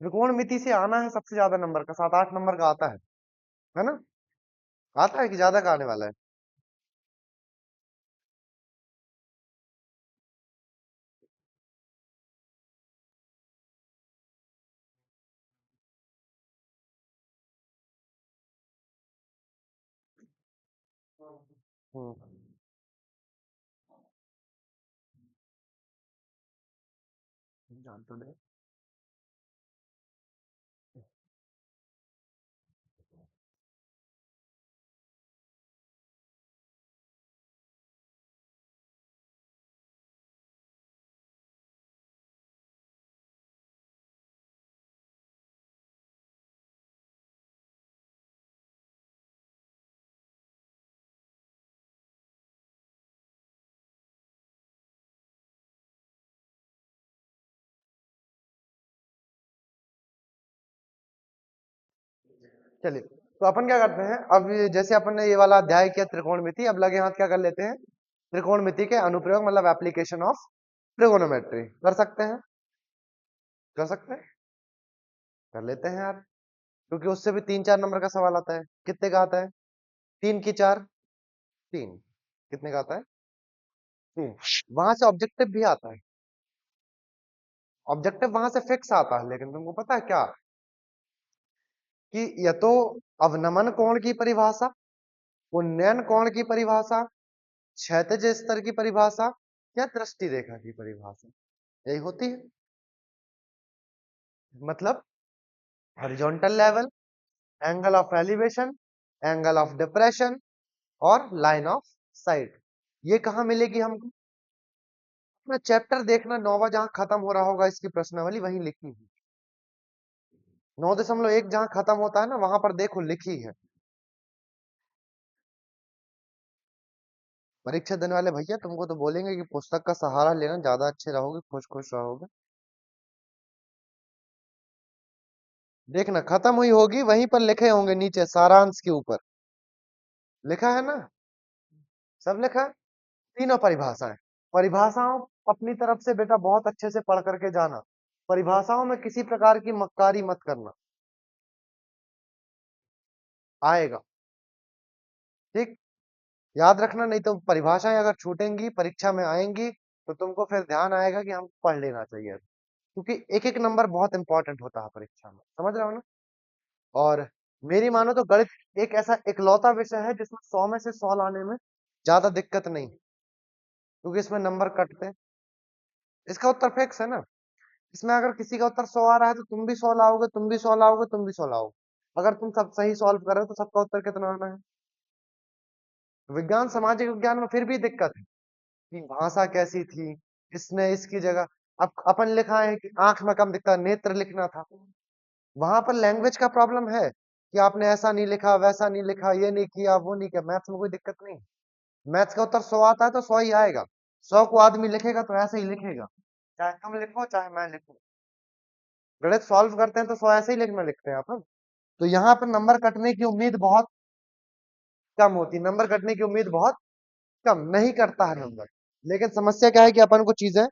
त्रिकोणमिति से आना है सबसे ज्यादा नंबर का, 7-8 नंबर का आता है ना? आता है कि ज्यादा का आने वाला है? हम्म। जान तो दे। चलिए, तो अपन क्या करते हैं, अब जैसे अपन ने ये वाला अध्याय किया त्रिकोणमिति, अब लगे हाथ क्या कर लेते हैं, त्रिकोणमिति के अनुप्रयोग मतलब एप्लीकेशन ऑफ ट्रिगोनोमेट्री कर सकते हैं। कर सकते हैं, कर लेते हैं यार, क्योंकि उससे भी 3-4 नंबर का सवाल आता है। कितने का आता है? 3 की 4, 3। कितने का आता है? 3। वहां से ऑब्जेक्टिव भी आता है। ऑब्जेक्टिव वहां से फिक्स आता है, लेकिन तुमको पता है क्या, कि या तो अवनमन कोण की परिभाषा, उन्नयन कोण की परिभाषा, क्षैतिज स्तर की परिभाषा, या दृष्टि रेखा की परिभाषा, यही होती है। मतलब horizontal level, angle of elevation, angle of depression, और लाइन ऑफ साइट। ये कहाँ मिलेगी हमको? अपना चैप्टर देखना, 9वां जहां खत्म हो रहा होगा इसकी प्रश्नावली, वहीं लिखी है। 9.1 जहां खत्म होता है ना, वहां पर देखो लिखी है। परीक्षा देने वाले भैया तुमको तो बोलेंगे कि पुस्तक का सहारा लेना, ज्यादा अच्छे रहोगे, खुश खुश रहोगे। देखना खत्म हुई होगी, वहीं पर लिखे होंगे नीचे सारांश के ऊपर लिखा है ना, सब लिखा है। तीनों परिभाषाएं, परिभाषाओं अपनी तरफ से बेटा बहुत अच्छे से पढ़ करके जाना। परिभाषाओं में किसी प्रकार की मक्कारी मत करना, आएगा। ठीक, याद रखना, नहीं तो परिभाषाएं अगर छूटेंगी परीक्षा में आएंगी तो तुमको फिर ध्यान आएगा कि हम पढ़ लेना चाहिए, क्योंकि एक एक नंबर बहुत इंपॉर्टेंट होता है परीक्षा में, समझ रहे हो ना? और मेरी मानो तो गणित एक ऐसा इकलौता विषय है जिसमें 100 में से 100 लाने में ज्यादा दिक्कत नहीं, क्योंकि इसमें नंबर कटते हैं। इसका उत्तर फिक्स है ना। इसमें अगर किसी का उत्तर 100 आ रहा है तो तुम भी 100 लाओगे, तुम भी 100 लाओगे, तुम भी 100 लाओगे। अगर तुम सब सही सॉल्व कर रहे हो तो सबका उत्तर कितना आना है? विज्ञान सामाजिक विज्ञान में फिर भी दिक्कत है कि भाषा कैसी थी, इसने इसकी जगह, अब अपन लिखा है कि आंख में कम दिखता है, नेत्र लिखना था। वहां पर लैंग्वेज का प्रॉब्लम है कि आपने ऐसा नहीं लिखा, वैसा नहीं लिखा, ये नहीं किया, वो नहीं किया। मैथ्स में कोई दिक्कत नहीं। मैथ्स का उत्तर 100 आता है तो 100 ही आएगा। 100 को आदमी लिखेगा तो ऐसे ही लिखेगा, चाहे तुम लिखो चाहे मैं लिखूं। गणित सॉल्व करते हैं तो 100 ऐसे ही लिखना लिखते हैं अपन। तो यहाँ पर नंबर कटने की उम्मीद बहुत कम होती है, नंबर कटने की उम्मीद बहुत कम नहीं करता है नंबर। लेकिन समस्या क्या है कि अपन को चीजें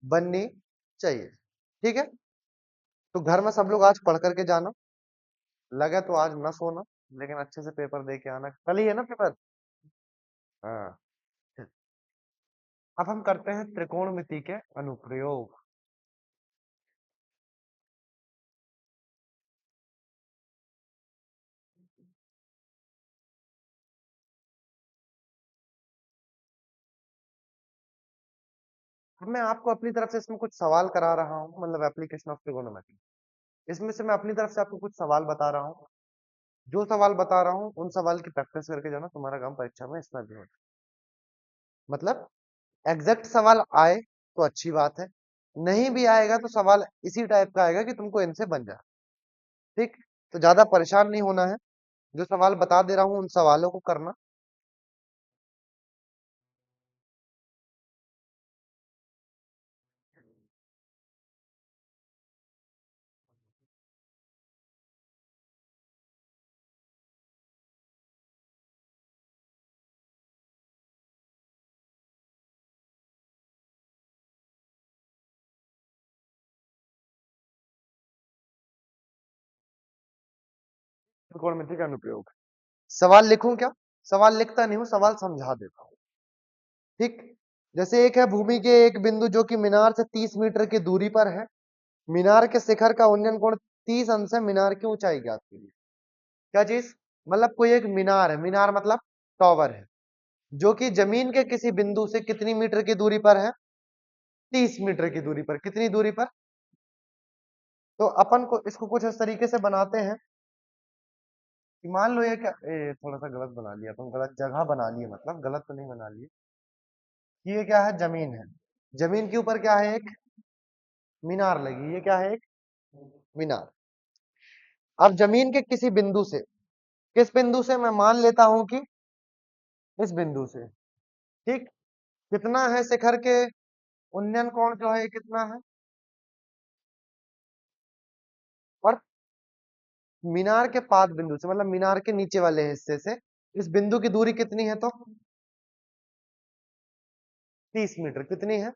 बननी चाहिए। ठीक है, तो घर में सब लोग आज पढ़ करके जाना, लगे तो आज न सोना, लेकिन अच्छे से पेपर दे के आना, कल ही है ना पेपर। हाँ। अब हम करते हैं त्रिकोणमिति के अनुप्रयोग। अब मैं आपको अपनी तरफ से इसमें कुछ सवाल करा रहा हूँ, मतलब एप्लीकेशन ऑफ ट्रिगोनोमेट्री। इसमें से मैं अपनी तरफ से आपको कुछ सवाल बता रहा हूँ। जो सवाल बता रहा हूँ उन सवाल की प्रैक्टिस करके जाना, तुम्हारा काम परीक्षा में इसमें भी हो। मतलब एग्जैक्ट सवाल आए तो अच्छी बात है, नहीं भी आएगा तो सवाल इसी टाइप का आएगा कि तुमको इनसे बन जाए। ठीक। तो ज्यादा परेशान नहीं होना है, जो सवाल बता दे रहा हूँ उन सवालों को करना। त्रिकोणमिति का अनुप्रयोग। सवाल लिखूं क्या? सवाल लिखता नहीं हूं, सवाल समझा देता हूं। ठीक। जैसे एक है, भूमि के एक बिंदु जो कि मीनार से 30 मीटर की दूरी पर है, मीनार के शिखर का उन्नयन कोण 30 अंश है, मीनार की ऊंचाई ज्ञात कीजिए। क्या चीज? मतलब कोई एक मीनार है, मीनार मतलब टॉवर है, जो कि जमीन के किसी बिंदु से कितनी मीटर की दूरी पर है? 30 मीटर की दूरी पर। कितनी दूरी पर? तो अपन को इसको कुछ इस तरीके से बनाते हैं कि मान लो ये क्या, थोड़ा सा गलत बना लिया, अपन गलत जगह बना लिए, मतलब गलत तो नहीं बना लिए। ये क्या है? जमीन है। जमीन के ऊपर क्या है? एक मीनार लगी। ये क्या है? एक मीनार। अब जमीन के किसी बिंदु से, किस बिंदु से? मैं मान लेता हूं कि इस बिंदु से। ठीक। कितना है शिखर के उन्नयन कोण जो है, कितना है? और मीनार के पाद बिंदु से, मतलब मीनार के नीचे वाले हिस्से से इस बिंदु की दूरी कितनी है? तो 30 मीटर। कितनी है?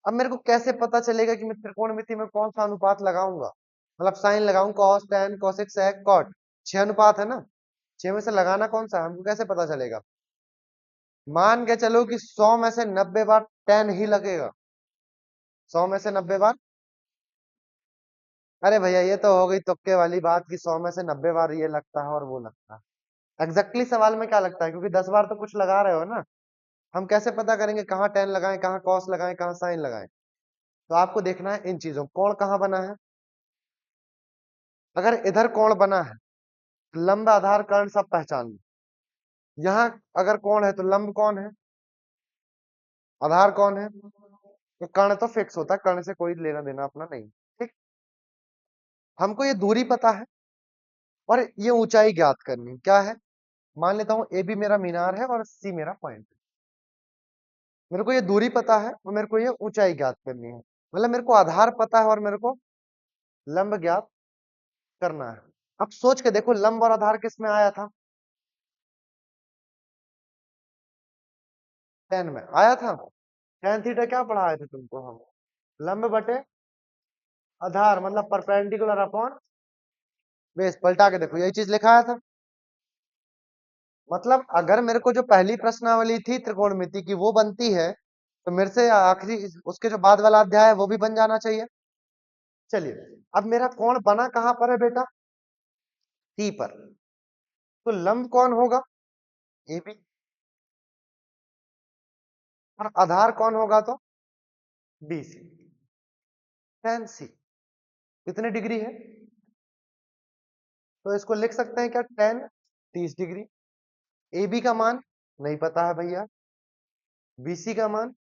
अब मेरे को कैसे पता चलेगा कि मैं त्रिकोणमिति में कौन सा अनुपात लगाऊंगा? मतलब साइन लगाऊं, cos, tan, cosec, sec, cot. 6 अनुपात है ना, 6 में से लगाना कौन सा है? हमको कैसे पता चलेगा? मान के चलो कि 100 में से 90 बार टेन ही लगेगा। 100 में से 90 बार। अरे भैया ये तो हो गई तुक्के वाली बात कि 100 में से 90 बार ये लगता है और वो लगता है। एग्जैक्टली सवाल में क्या लगता है? क्योंकि 10 बार तो कुछ लगा रहे हो ना। हम कैसे पता करेंगे कहाँ टेन लगाएं, कहाँ कॉस लगाएं, कहाँ साइन लगाएं? तो आपको देखना है इन चीजों, कोण कहाँ बना है। अगर इधर कोण बना है, लंब, आधार, कर्ण सब पहचान लो। यहाँ अगर कोण है तो लंब कौन है, आधार कौन है, तो कर्ण तो फिक्स होता है, कर्ण से कोई लेना देना अपना नहीं। ठीक। हमको ये दूरी पता है और ये ऊंचाई ज्ञात करनी। क्या है? मान लेता हूं ए बी मेरा मीनार है और सी मेरा पॉइंट है। मेरे को ये दूरी पता है और मेरे को ये ऊंचाई ज्ञात करनी है। मतलब मेरे को आधार पता है और मेरे को लंब ज्ञात करना है। अब सोच के देखो, लंब और आधार किस में आया था? टेन में आया था। टेन थीटा क्या पढ़ाए थे तुमको हम? लंब बटे आधार, मतलब परपेंडिकुलर अपॉन बेस। पलटा के देखो, यही चीज लिखा आया था। मतलब अगर मेरे को जो पहली प्रश्नावली थी त्रिकोणमिति की वो बनती है, तो मेरे से आखिरी उसके जो बाद वाला अध्याय है वो भी बन जाना चाहिए। चलिए, अब मेरा कोण बना कहां पर है बेटा? टी पर। तो लंब कौन होगा? A B. और आधार कौन होगा? तो बी सी। टेन सी कितने डिग्री है? तो इसको लिख सकते हैं क्या? Ten 30 degree. ए बी का मान नहीं पता है भैया, बीसी का मान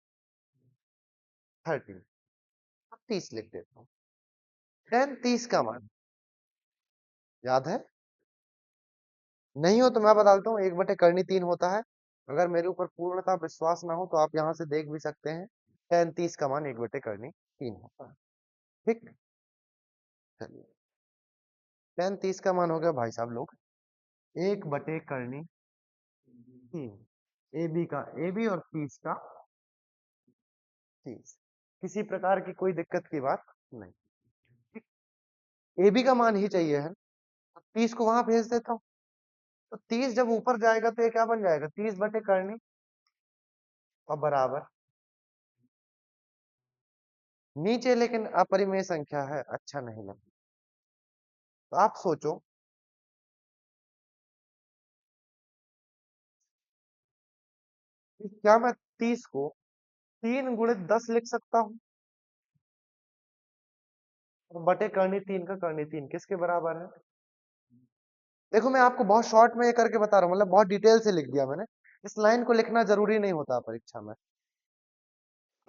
30। अब 30 लिख देता हूँ। टेन 30 का मान याद है? नहीं हो तो मैं बता देता हूँ, 1/3 होता है। अगर मेरे ऊपर पूर्णतः विश्वास ना हो तो आप यहाँ से देख भी सकते हैं। टेन 30 का मान 1/3 होता है। ठीक। चलिए, टेन 30 का मान हो गया भाई साहब लोग 1/3। ए बी और 30 का 30। किसी प्रकार की कोई दिक्कत की बात नहीं। ए बी का मान ही चाहिए है, 30 को वहां भेज देता हूँ। तो 30 जब ऊपर जाएगा तो ये क्या बन जाएगा, 30/करनी और बराबर, नीचे लेकिन अपरिमेय संख्या है, अच्छा नहीं लगता। तो आप सोचो कि क्या मैं 30 को 3 × 10 लिख सकता हूँ, और बटे करनी 3 का करनी 3 किसके बराबर है? देखो मैं आपको बहुत शॉर्ट में ये करके बता रहा हूँ, मतलब बहुत डिटेल से लिख दिया मैंने। इस लाइन को लिखना जरूरी नहीं होता परीक्षा में।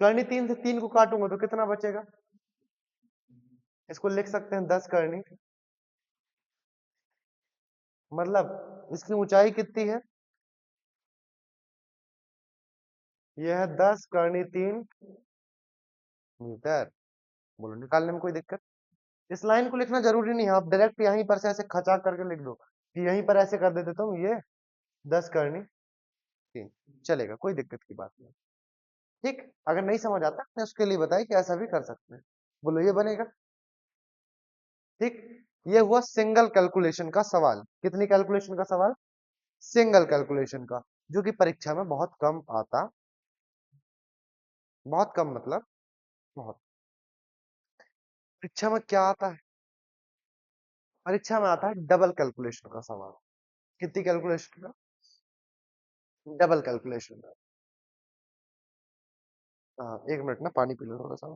करनी 3 से 3 को काटूंगा तो कितना बचेगा, इसको लिख सकते हैं 10 करनी, मतलब इसकी ऊंचाई कितनी है, यह है 10 करनी 3 मीटर। बोलो निकालने में कोई दिक्कत? इस लाइन को लिखना जरूरी नहीं है, आप डायरेक्ट यहीं पर से ऐसे खचा करके लिख दो कि यहीं पर ऐसे कर देते तुम, ये 10 करनी 3 चलेगा, कोई दिक्कत की बात नहीं। ठीक, अगर नहीं समझ आता मैं उसके लिए बताई कि ऐसा भी कर सकते हैं। बोलो ये बनेगा। ठीक, ये हुआ सिंगल कैलकुलेशन का सवाल। कितनी कैलकुलेशन का सवाल? सिंगल कैलकुलेशन का, जो कि परीक्षा में बहुत कम आता, बहुत कम मतलब बहुत। परीक्षा में क्या आता है? परीक्षा में आता है डबल कैलकुलेशन का सवाल। कितनी कैलकुलेशन का? डबल कैलकुलेशन का। हाँ, 1 मिनट ना, पानी पी लो थोड़ा सा।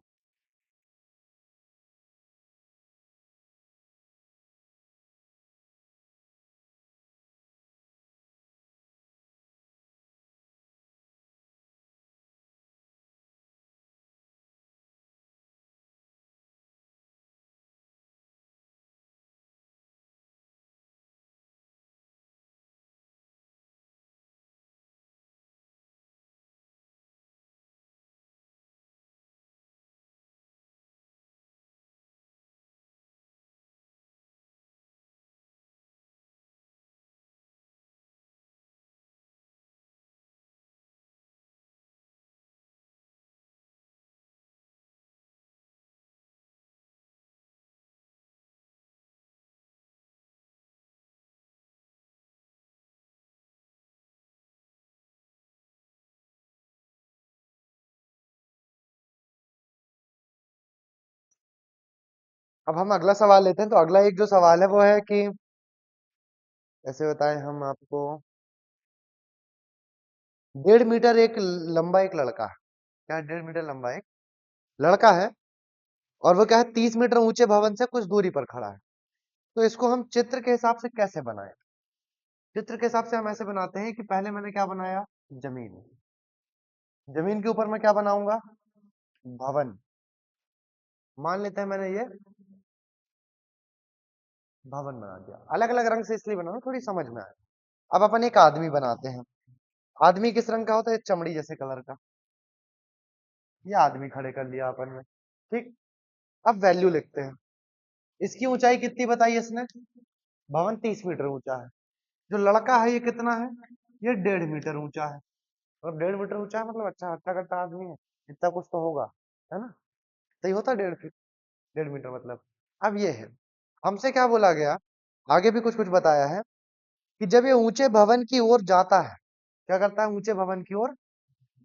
अब हम अगला सवाल लेते हैं। तो अगला एक जो सवाल है वो है कि ऐसे बताएं हम आपको, 1.5 मीटर एक लंबा एक लड़का है। क्या है? 1.5 मीटर लंबा एक लड़का है, और वो क्या है, 30 मीटर ऊंचे भवन से कुछ दूरी पर खड़ा है। तो इसको हम चित्र के हिसाब से कैसे बनाएं? चित्र के हिसाब से हम ऐसे बनाते हैं कि पहले मैंने क्या बनाया, जमीन। जमीन के ऊपर मैं क्या बनाऊंगा, भवन। मान लेते हैं मैंने ये भवन बना दिया, अलग अलग रंग से इसलिए बनाना थोड़ी समझ में आए। अब अपन एक आदमी बनाते हैं। आदमी किस रंग का होता है? चमड़ी जैसे कलर का। ये आदमी खड़े कर लिया अपन ने। ठीक, अब वैल्यू लिखते हैं। इसकी ऊंचाई कितनी बताई इसने? भवन 30 मीटर ऊंचा है। जो लड़का है ये कितना है? ये 1.5 मीटर ऊंचा है। और 1.5 मीटर ऊंचा है मतलब अच्छा हट्टा कट्टा आदमी है, इतना कुछ तो होगा, है ना? तो ये होता है 1.5 फीट, 1.5 मीटर मतलब। अब ये है, हमसे क्या बोला गया, आगे भी कुछ कुछ बताया है कि जब ये ऊंचे भवन की ओर जाता है, क्या करता है, ऊंचे भवन की ओर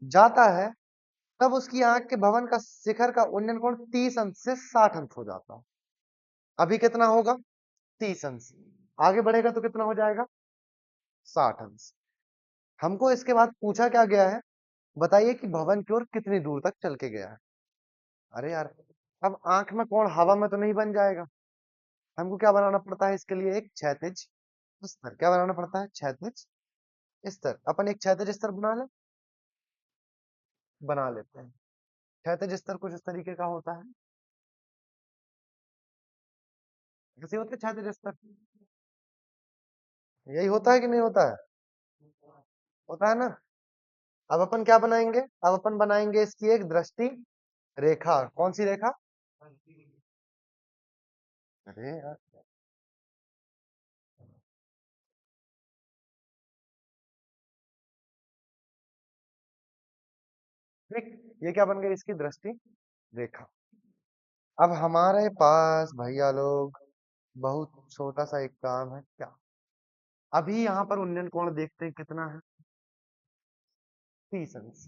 जाता है, तब उसकी आंख के भवन का शिखर का उन्नयन कोण 30 अंश से 60 अंश हो जाता है। अभी कितना होगा? 30 अंश। आगे बढ़ेगा तो कितना हो जाएगा? 60 अंश। हमको इसके बाद पूछा क्या गया है, बताइए कि भवन की ओर कितनी दूर तक चल के गया है। अरे यार, अब आंख में कोण हवा में तो नहीं बन जाएगा। हमको क्या बनाना पड़ता है इसके लिए? एक क्षैतिज स्तर। क्या बनाना पड़ता है? क्षैतिज स्तर। अपन एक क्षैतिज स्तर बना लेते हैं। क्षैतिज स्तर कुछ इस तरीके का होता है। कैसे होते हैं क्षैतिज स्तर? यही होता है कि नहीं होता है? होता है ना? अब अपन क्या बनाएंगे? अब अपन बनाएंगे इसकी एक दृष्टि रेखा। कौन सी रेखा? अरे यार, ठीक, ये क्या बन गई? इसकी दृष्टि रेखा। अब हमारे पास भैया लोग बहुत छोटा सा एक काम है क्या। अभी यहाँ पर उन्नयन कोण देखते हैं कितना है, 30 अंश।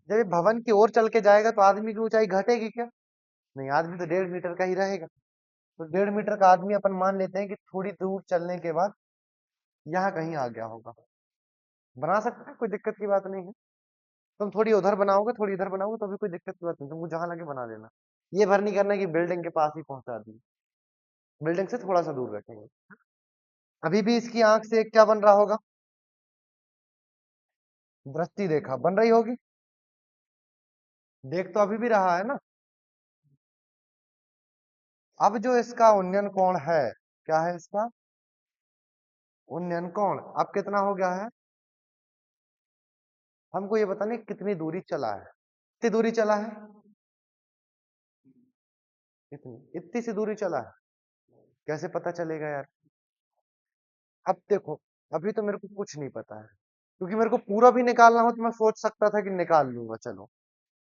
जब ये भवन की ओर चल के जाएगा तो आदमी की ऊंचाई घटेगी क्या? नहीं, आदमी तो 1.5 मीटर का ही रहेगा। तो 1.5 मीटर का आदमी अपन मान लेते हैं कि थोड़ी दूर चलने के बाद यहाँ कहीं आ गया होगा। बना सकते हैं, कोई दिक्कत की बात नहीं है। तुम थोड़ी उधर बनाओगे थोड़ी इधर बनाओगे तो भी कोई दिक्कत की बात नहीं, तुमको जहां लगे बना लेना। ये भर नहीं करना कि बिल्डिंग के पास ही पहुंचा दी, बिल्डिंग से थोड़ा सा दूर रखेंगे। अभी भी इसकी आंख से क्या बन रहा होगा? दृष्टि रेखा बन रही होगी। देख तो अभी भी रहा है ना। अब जो इसका उन्नयन कोण है, क्या है इसका उन्नयन कोण, अब कितना हो गया है? हमको ये बताना है कितनी दूरी चला है। कितनी दूरी चला है? इतनी इतनी सी दूरी चला है। कैसे पता चलेगा यार? अब देखो, अभी तो मेरे को कुछ नहीं पता है, क्योंकि मेरे को पूरा भी निकालना हो तो मैं सोच सकता था कि निकाल लूंगा चलो,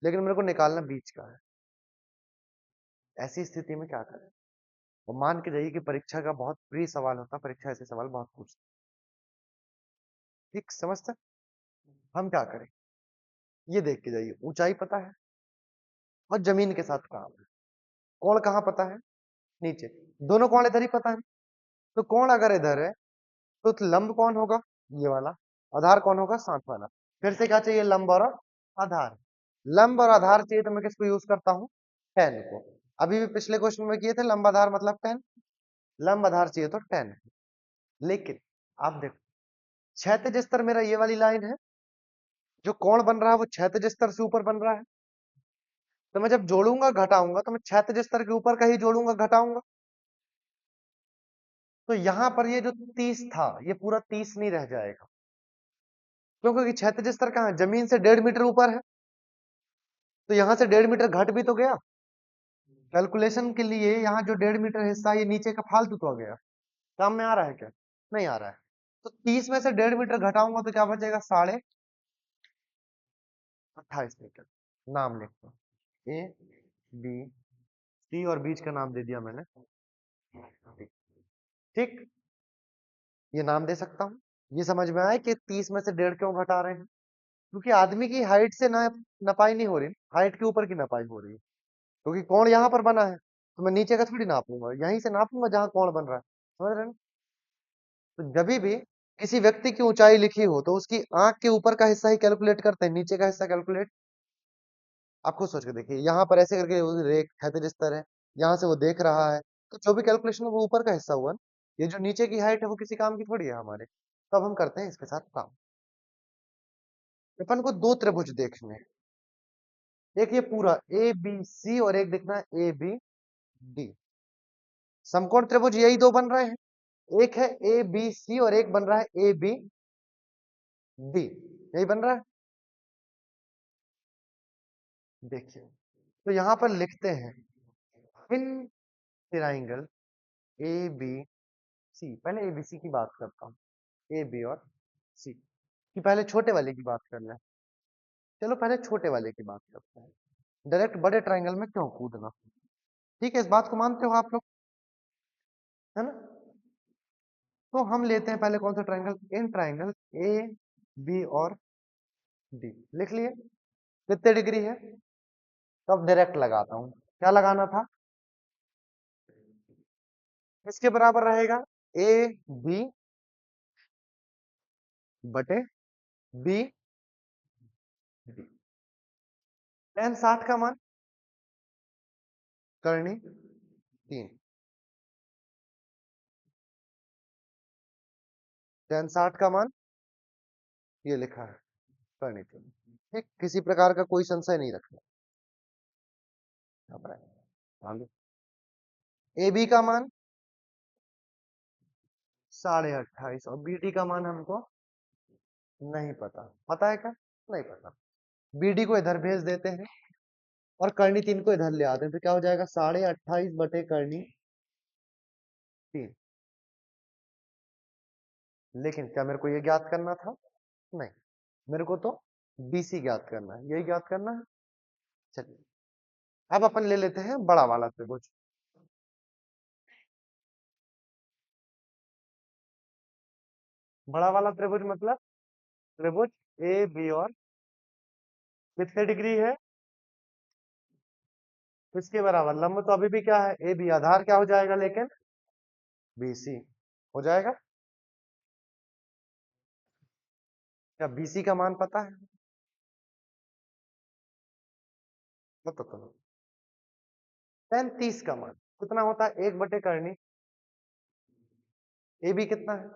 लेकिन मेरे को निकालना बीच का है। ऐसी स्थिति में क्या करें? और मान के जाइए कि परीक्षा का बहुत प्रिय सवाल होता, परीक्षा ऐसे सवाल बहुत पूछती। ठीक समझते? हम क्या करें, ये देख के जाइए, ऊंचाई पता है और जमीन के साथ काम है। कोण कहाँ पता है? नीचे। दोनों कोण इधर ही पता है। तो कोण अगर इधर है तो लंब कौन होगा? ये वाला। आधार कौन होगा? साथ वाला। फिर से क्या चाहिए? लंब और आधार। लंब और आधार चाहिए तो मैं किसको यूज करता हूँ? टेन को। अभी भी पिछले क्वेश्चन में किए थे लंब आधार मतलब टेन। लंब आधार चाहिए तो टेन। लेकिन आप देखो, क्षैतिज स्तर मेरा ये वाली लाइन है, जो कोण बन रहा है वो क्षैतिज स्तर से ऊपर बन रहा है। तो मैं जब जोड़ूंगा घटाऊंगा तो मैं क्षैतिज स्तर के ऊपर का ही जोड़ूंगा घटाऊंगा। तो यहां पर ये जो 30 था ये पूरा 30 नहीं रह जाएगा, क्योंकि क्षैतिज स्तर कहाँ है? जमीन से 1.5 मीटर ऊपर है। तो यहां से 1.5 मीटर घट भी तो गया। कैलकुलेशन के लिए यहाँ जो 1.5 मीटर हिस्सा ये नीचे का फालतू तो आ गया। काम में आ रहा है क्या? नहीं आ रहा है। तो 30 में से 1.5 मीटर घटाऊंगा तो क्या बचेगा? 28.5 मीटर। नाम लिख दो, ए बी सी, और बीच का नाम दे दिया मैंने। ठीक, ये नाम दे सकता हूँ। ये समझ में आया कि 30 में से 1.5 क्यों घटा रहे हैं? क्योंकि आदमी की हाइट से ना नपाई नहीं हो रही, हाइट के ऊपर की नपाई हो रही है। क्योंकि कोण यहाँ पर बना है तो मैं नीचे का थोड़ी नापूंगा, यहीं से नापूंगा जहां कोण बन रहा है। समझ रहे हैं? तो जब भी किसी व्यक्ति की ऊंचाई लिखी हो तो उसकी आंख के ऊपर का हिस्सा ही कैलकुलेट करते हैं, नीचे का हिस्सा कैलकुलेट। आप खुद सोच के देखिए, यहाँ पर ऐसे करके वो रेख क्षैतिज स्तर है, यहाँ से वो देख रहा है, तो जो भी कैलकुलेशन है वो ऊपर का हिस्सा हुआ ना। ये जो नीचे की हाइट है वो किसी काम की थोड़ी है हमारे। तो अब हम करते हैं इसके साथ काम। अपन को दो त्रिभुज देखने हैं, एक ये पूरा ए बी सी और एक देखना है ए बी डी। समकोण त्रिभुज यही दो बन रहे हैं, एक है ए बी सी और एक बन रहा है ए बी डी। यही बन रहा है। देखिए, तो यहां पर लिखते हैं इन ट्राइंगल ए बी सी। पहले ए बी सी की बात करता हूँ, ए बी और सी की। पहले छोटे वाले की बात कर लें। चलो पहले छोटे वाले की बात करते हैं, डायरेक्ट बड़े ट्राइंगल में क्यों कूदना। ठीक है, इस बात को मानते हो आप लोग, है ना? तो हम लेते हैं पहले कौन सा ट्राइंगल? इन ट्राइंगल ए बी और डी। लिख लिए कितने डिग्री है? तो अब डायरेक्ट लगाता हूं, क्या लगाना था? इसके बराबर रहेगा ए बी बटे बी डी। tan 60 का मान करनी 3। tan 60 का मान ये लिखा है, करनी 3। ठीक, किसी प्रकार का कोई संशय नहीं रखना। ए बी का मान 28.5 और बी डी का मान हमको नहीं पता। पता है क्या? नहीं पता। बी डी को इधर भेज देते हैं और करनी 3 को इधर ले आते हैं, तो क्या हो जाएगा? 28.5 बटे करनी 3। लेकिन क्या मेरे को ये ज्ञात करना था? नहीं, मेरे को तो BC ज्ञात करना है, यही ज्ञात करना है। चलिए, अब अपन ले लेते हैं बड़ा वाला त्रिभुज। बड़ा वाला त्रिभुज मतलब त्रिभुज ए बी और कितने डिग्री है, किसके बराबर, लंब तो अभी भी क्या है ए बी, आधार क्या हो जाएगा लेकिन बीसी हो जाएगा। क्या बीसी का मान पता है, बताओ तो। 35 का मान कितना होता है, 1/करनी। ए बी कितना है,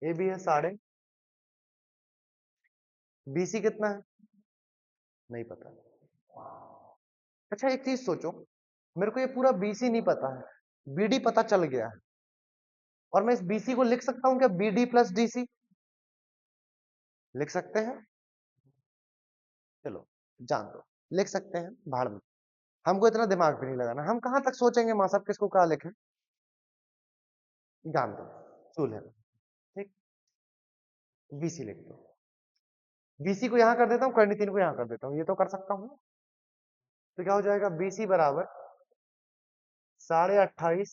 ए बी है 12.5। बीसी कितना है, नहीं पता। अच्छा एक चीज सोचो, मेरे को ये पूरा बीसी नहीं पता है, बीडी पता चल गया है, और मैं इस बीसी को लिख सकता हूं क्या, बीडी प्लस डीसी लिख सकते हैं। चलो जान दो, लिख सकते हैं, भाड़ में, हमको इतना दिमाग भी नहीं लगाना, हम कहां तक सोचेंगे मां साहब किसको क्या लिखें, जान दो, चूल है। ठीक, बीसी लिख दो, बीसी को यहां कर देता हूं, करनी तीन को यहां कर देता हूं, ये तो कर सकता हूं। तो क्या हो जाएगा, बीसी बराबर 28.5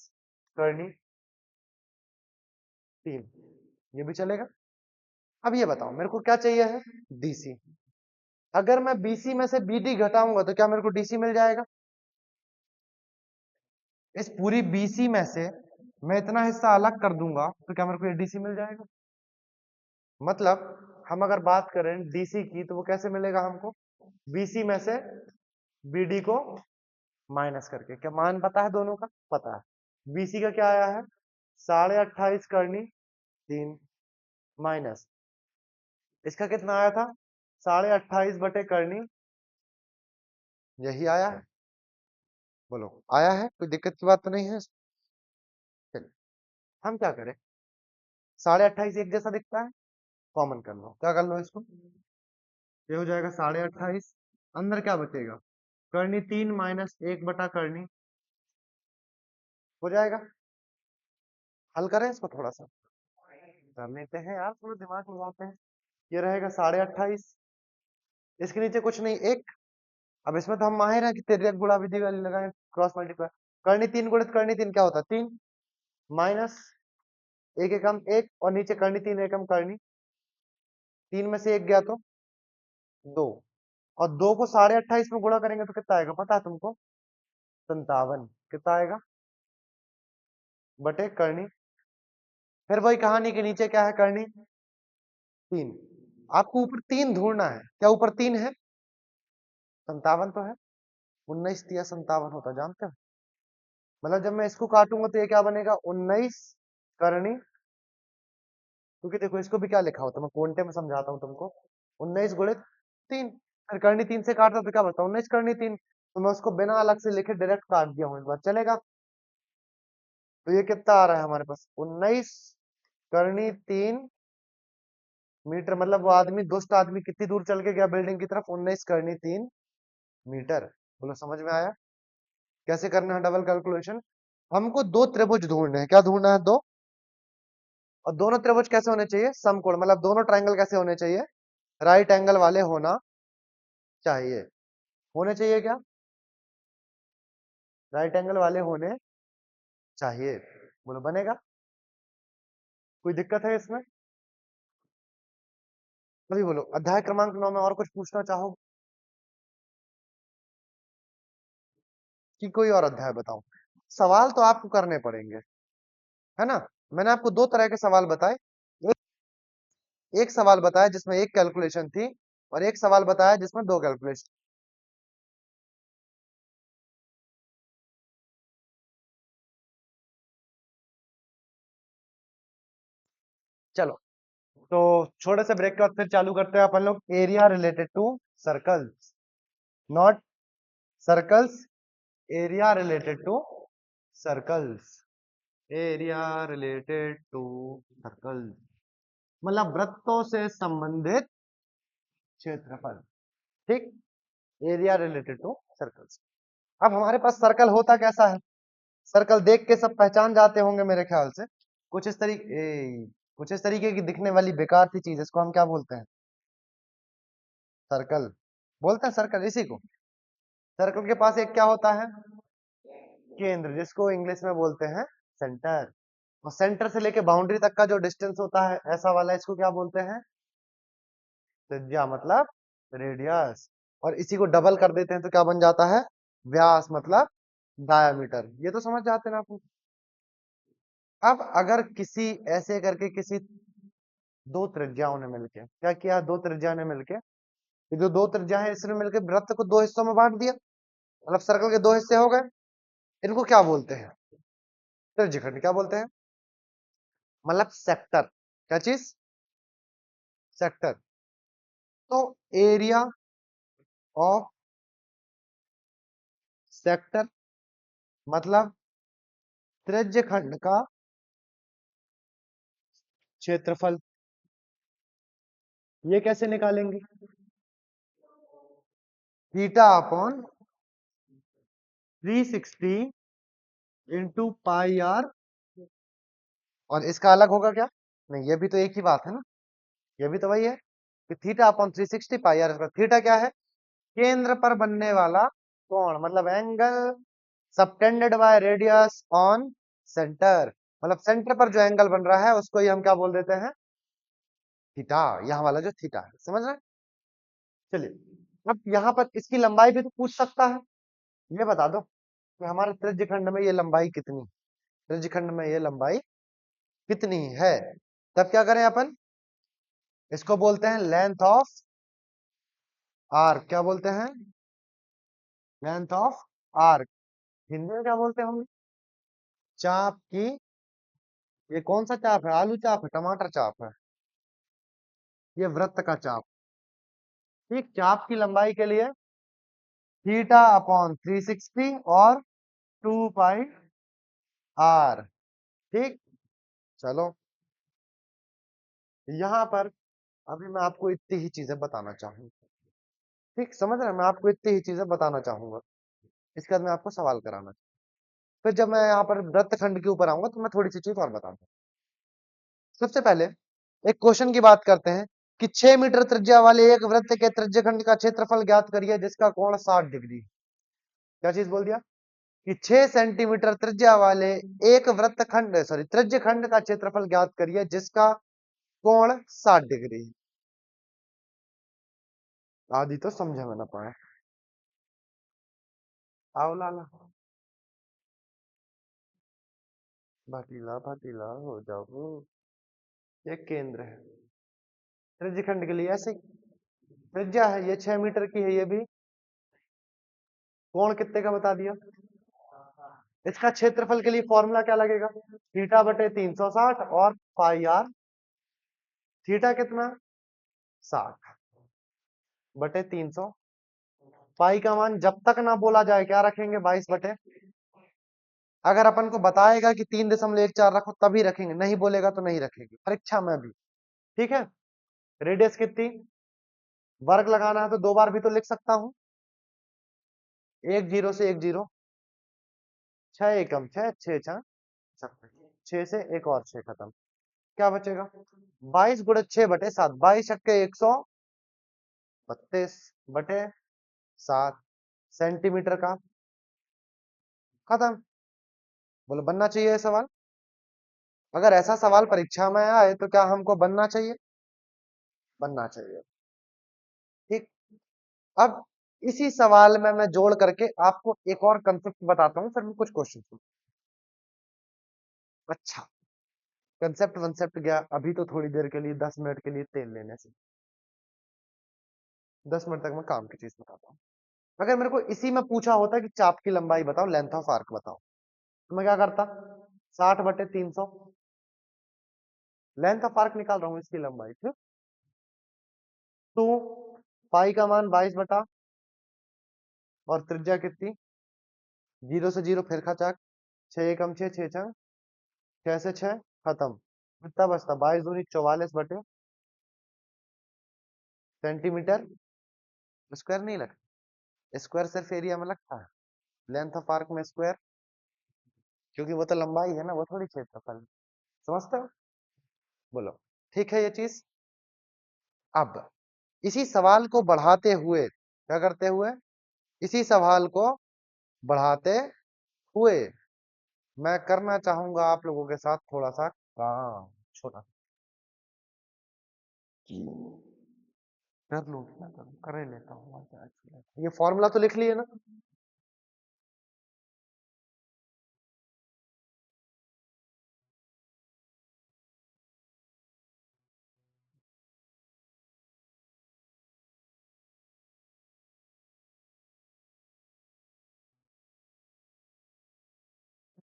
करनी 3, ये भी चलेगा। अब ये बताओ मेरे को क्या चाहिए है, डीसी। अगर मैं बीसी में से बीडी घटाऊंगा तो क्या मेरे को डीसी मिल जाएगा, इस पूरी बीसी में से मैं इतना हिस्सा अलग कर दूंगा तो क्या मेरे को ये डीसी मिल जाएगा। मतलब हम अगर बात करें डीसी की तो वो कैसे मिलेगा हमको, बीसी में से बीडी को माइनस करके, क्या मान पता है दोनों का, पता है। बीसी का क्या आया है, 28.5 करनी 3 माइनस, इसका कितना आया था, 28.5/करनी, यही आया है। बोलो आया है, कोई दिक्कत की बात तो नहीं है। चलिए हम क्या करें, 28.5 एक जैसा दिखता है, कॉमन कर लो, क्या कर लो इसको, ये हो जाएगा 28.5, अंदर क्या बचेगा, करनी 3 माइनस 1/करनी, हो जाएगा। हल करें इसको थोड़ा सा, कर लेते हैं यार, थोड़ा दिमाग लगाते हैं। ये रहेगा 28.5, इसके नीचे कुछ नहीं, एक। अब इसमें तो हम माहिर हैं कि तिर्यक गुणा विधि वाली लगाएं, क्रॉस मल्टीप्लाई। करनी 3 गुणित करनी 3 क्या होता है, 3 माइनस एक एकम एक, और नीचे करनी 3 एकम करनी, 3 में से एक गया तो 2, और 2 को 28.5 में गुणा करेंगे तो कितना आएगा पता है तुमको, 57, कितना आएगा बटे करनी। फिर वही कहानी के नीचे क्या है, करनी 3, आपको ऊपर 3 ढूंढना है, क्या ऊपर 3 है, 57 तो है, 19 तिया 57 होता जानते हो। मतलब जब मैं इसको काटूंगा तो ये क्या बनेगा, 19 करनी, क्योंकि देखो इसको भी क्या लिखा होता है, मैं कोंटे में समझाता हूँ तुमको, 19 गुणित 3, फिर करनी 3 से काटता तो क्या बता, 19 करनी 3, तो मैं उसको बिना अलग से लिखे डायरेक्ट काट दिया हूँ, एक बार चलेगा। तो ये कितना आ रहा है हमारे पास, 19 करनी 3 मीटर, मतलब वो आदमी दुष्ट आदमी कितनी दूर चल के गया बिल्डिंग की तरफ, 19 करनी 3 मीटर। बोलो समझ में आया, कैसे करना है डबल कैलकुलेशन। हमको दो त्रिभुज ढूंढने हैं, क्या ढूंढना है, दो, और दोनों त्रिभुज कैसे होने चाहिए, समकोण, मतलब दोनों ट्रायंगल कैसे होने चाहिए, राइट एंगल वाले होना चाहिए, होने चाहिए क्या, राइट एंगल वाले होने चाहिए। बोलो बनेगा, कोई दिक्कत है इसमें, अभी बोलो। अध्याय क्रमांक 9 में और कुछ पूछना चाहो कि कोई और अध्याय बताओ, सवाल तो आपको करने पड़ेंगे, है ना। मैंने आपको दो तरह के सवाल बताए, एक, एक सवाल बताया जिसमें एक कैलकुलेशन थी, और एक सवाल बताया जिसमें दो कैलकुलेशन। चलो तो छोटे से ब्रेक के बाद फिर चालू करते हैं अपन लोग, area related to circles, not circles, area related to circles, area related to circles, मतलब वृत्तों से संबंधित क्षेत्रफल। ठीक, एरिया रिलेटेड टू सर्कल्स। अब हमारे पास सर्कल होता कैसा है, सर्कल देख के सब पहचान जाते होंगे मेरे ख्याल से, कुछ इस तरीके, कुछ इस तरीके की दिखने वाली बेकार सी चीज, इसको हम क्या बोलते हैं, सर्कल बोलते हैं, सर्कल इसी को। सर्कल के पास एक क्या होता है, केंद्र, जिसको इंग्लिश में बोलते हैं सेंटर, और सेंटर से लेके बाउंड्री तक का जो डिस्टेंस होता है ऐसा वाला, इसको क्या बोलते हैं? त्रिज्या मतलब रेडियस। और इसी को डबल कर देते हैं तो क्या बन जाता है? व्यास मतलब डायामीटर। ये तो समझ जाते हैं ना आप। अब अगर किसी ऐसे करके किसी दो त्रिज्याओं ने मिलके क्या किया, दो त्रिज्या ने मिलके, ये जो दो त्रिज्या है इसने मिलके वृत्त को दो हिस्सों में बांट दिया, मतलब सर्कल के दो हिस्से हो गए, इनको क्या बोलते हैं? त्रिज्यखंड। क्या बोलते हैं? मतलब सेक्टर। क्या चीज? सेक्टर। तो एरिया ऑफ सेक्टर मतलब त्रिज्यखंड का क्षेत्रफल। ये कैसे निकालेंगे? Theta upon 360 into pi R. और इसका अलग होगा क्या? नहीं, ये भी तो एक ही बात है ना, ये भी तो वही है कि theta upon 360 pi R. Theta क्या है? केंद्र पर बनने वाला कोण, मतलब angle subtended by radius on centre. मतलब सेंटर पर जो एंगल बन रहा है उसको ही हम क्या बोल देते हैं? थीटा। यहाँ वाला जो थीटा है, समझ रहे हैं? चलिए, अब यहाँ पर इसकी लंबाई भी तो पूछ सकता है। ये बता दो कि हमारे त्रिज्यखंड में ये लंबाई कितनी, त्रिज्यखंड में ये लंबाई कितनी है। तब क्या करें अपन? इसको बोलते हैं लेंथ ऑफ आर्क। क्या बोलते हैं? Length of arc. हिंदी में क्या बोलते हैं हम? चाप की। ये कौन सा चाप है? आलू चाप है, टमाटर चाप है? ये वृत्त का चाप। ठीक, चाप की लंबाई के लिए थीटा अपॉन 360 और 2 पाई आर। ठीक, चलो यहाँ पर अभी मैं आपको इतनी ही चीजें बताना चाहूंगा। ठीक, समझ रहे हैं? मैं आपको इतनी ही चीजें बताना चाहूंगा, इसके बाद मैं आपको सवाल कराना। फिर जब मैं यहाँ पर वृत्तखंड के ऊपर आऊंगा तो मैं थोड़ी सी चीज और बताऊंगा। सबसे पहले एक क्वेश्चन की बात करते हैं कि 6 मीटर त्रिज्या वाले एक वृत्त के त्रिज्यखंड का क्षेत्रफल ज्ञात करिए जिसका कोण 60 डिग्री। क्या चीज बोल दिया? कि 6 सेंटीमीटर त्रिज्या वाले एक वृत्तखंड, सॉरी त्रिज्यखंड का क्षेत्रफल ज्ञात करिए जिसका कोण 60 डिग्री। आदि तो समझे में ना पाए। आओ लाला, भातीला भातीला हो जाओ। ये केंद्र है त्रिज्यखंड के लिए, ऐसे त्रिज्या है ये 6 मीटर की है, ये भी कोण कितने का बता दिया। इसका क्षेत्रफल के लिए फॉर्मूला क्या लगेगा? थीटा बटे 360 और पाई आर। थीटा कितना? 60 बटे 300। पाई का मान जब तक ना बोला जाए क्या रखेंगे? 22 बटे। अगर अपन को बताएगा कि 3.14 रखो तभी रखेंगे, नहीं बोलेगा तो नहीं रखेंगे, परीक्षा में भी। ठीक है, रेडियस कितनी? वर्ग लगाना है तो 2 बार भी तो लिख सकता हूं। एक जीरो से एक जीरो, 6 एकम 6, 6 से एक और 6 खत्म। क्या बचेगा? 22 × 6 बटे 7, 22 × 132 बटे 7 सेंटीमीटर का। खत्म। बोलो बनना चाहिए ये सवाल? अगर ऐसा सवाल परीक्षा में आए तो क्या हमको बनना चाहिए? बनना चाहिए। ठीक, अब इसी सवाल में मैं जोड़ करके आपको एक और कंसेप्ट बताता हूँ, फिर मैं कुछ क्वेश्चन। अच्छा, कंसेप्ट वंसेप्ट गया, अभी तो थोड़ी देर के लिए 10 मिनट के लिए तेल लेने से, 10 मिनट तक मैं काम की चीज बताता हूँ। अगर मेरे को इसी में पूछा होता कि चाप की लंबाई बताओ, लेंथ ऑफ आर्क बताओ, तो मैं क्या करता? 60/300 लेंथ ऑफ आर्क निकाल रहा हूँ, इसकी लंबाई। ठीक, तो पाई का मान 22 और त्रिज्या कितनी? 0 से 0 फिर खचाक, 6 एकम 6, 6 से 6 खत्म। कितना बचता? 22×44 सेंटीमीटर नहीं लगता। स्क्वायर सिर्फ एरिया में लगता है, लेंथ ऑफ आर्क में स्क्वायर, क्योंकि वो तो लंबाई है ना, वो थोड़ी क्षेत्रफल। समझते हो? बोलो ठीक है ये चीज। अब इसी सवाल को बढ़ाते हुए क्या करते हुए, इसी सवाल को बढ़ाते हुए मैं करना चाहूंगा आप लोगों के साथ थोड़ा सा काम, छोटा कर लूँ ना, कर ही लेता हूँ। ये फॉर्मूला तो लिख लिए ना।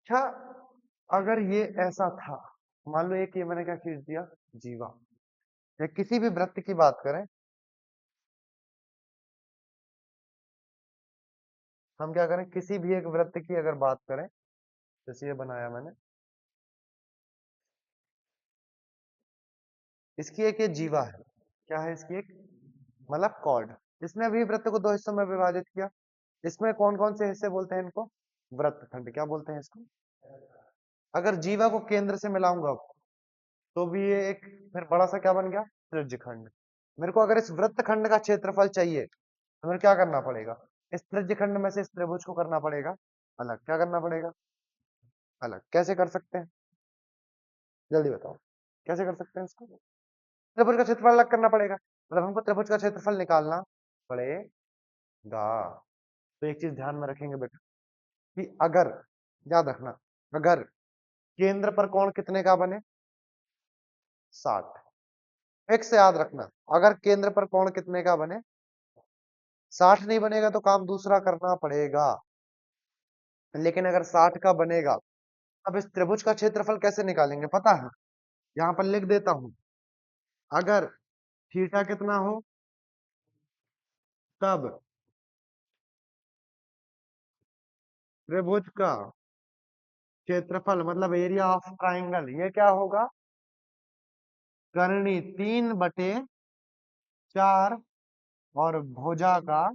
अच्छा, अगर ये ऐसा था, मान लो एक ये मैंने क्या खींच दिया, जीवा, या किसी भी वृत्त की बात करें, हम क्या करें, किसी भी एक वृत्त की अगर बात करें, जैसे ये बनाया मैंने, इसकी एक ये जीवा है, क्या है इसकी एक, मतलब कॉर्ड। इसने भी वृत्त को दो हिस्सों में विभाजित किया। इसमें कौन कौन से हिस्से बोलते हैं इनको, वृत्तखंड क्या बोलते हैं इसको। अगर जीवा को केंद्र से मिलाऊंगा तो भी ये एक फिर बड़ा सा क्या बन गया, त्रिज्यखंड। मेरे को अगर इस वृत्तखंड का क्षेत्रफल चाहिए तो मेरे क्या करना पड़ेगा, इस त्रिज्यखंड में से इस त्रिभुज को करना पड़ेगा अलग। क्या करना पड़ेगा, अलग। कैसे कर सकते हैं, जल्दी बताओ, कैसे कर सकते हैं इसको। त्रिभुज का क्षेत्रफल अलग करना पड़ेगा, मतलब हमको त्रिभुज का क्षेत्रफल निकालना पड़ेगा। तो एक चीज ध्यान में रखेंगे बेटा, कि अगर, याद रखना, अगर केंद्र पर कोण कितने का बने, 60। फिक्स याद रखना, अगर केंद्र पर कोण कितने का बने, 60 नहीं बनेगा तो काम दूसरा करना पड़ेगा। लेकिन अगर 60 का बनेगा, अब इस त्रिभुज का क्षेत्रफल कैसे निकालेंगे पता है, यहां पर लिख देता हूं। अगर थीटा कितना हो, तब त्रिभुज का क्षेत्रफल मतलब एरिया ऑफ ट्राइंगल, ये क्या होगा, करनी 3/4 और भुजा का,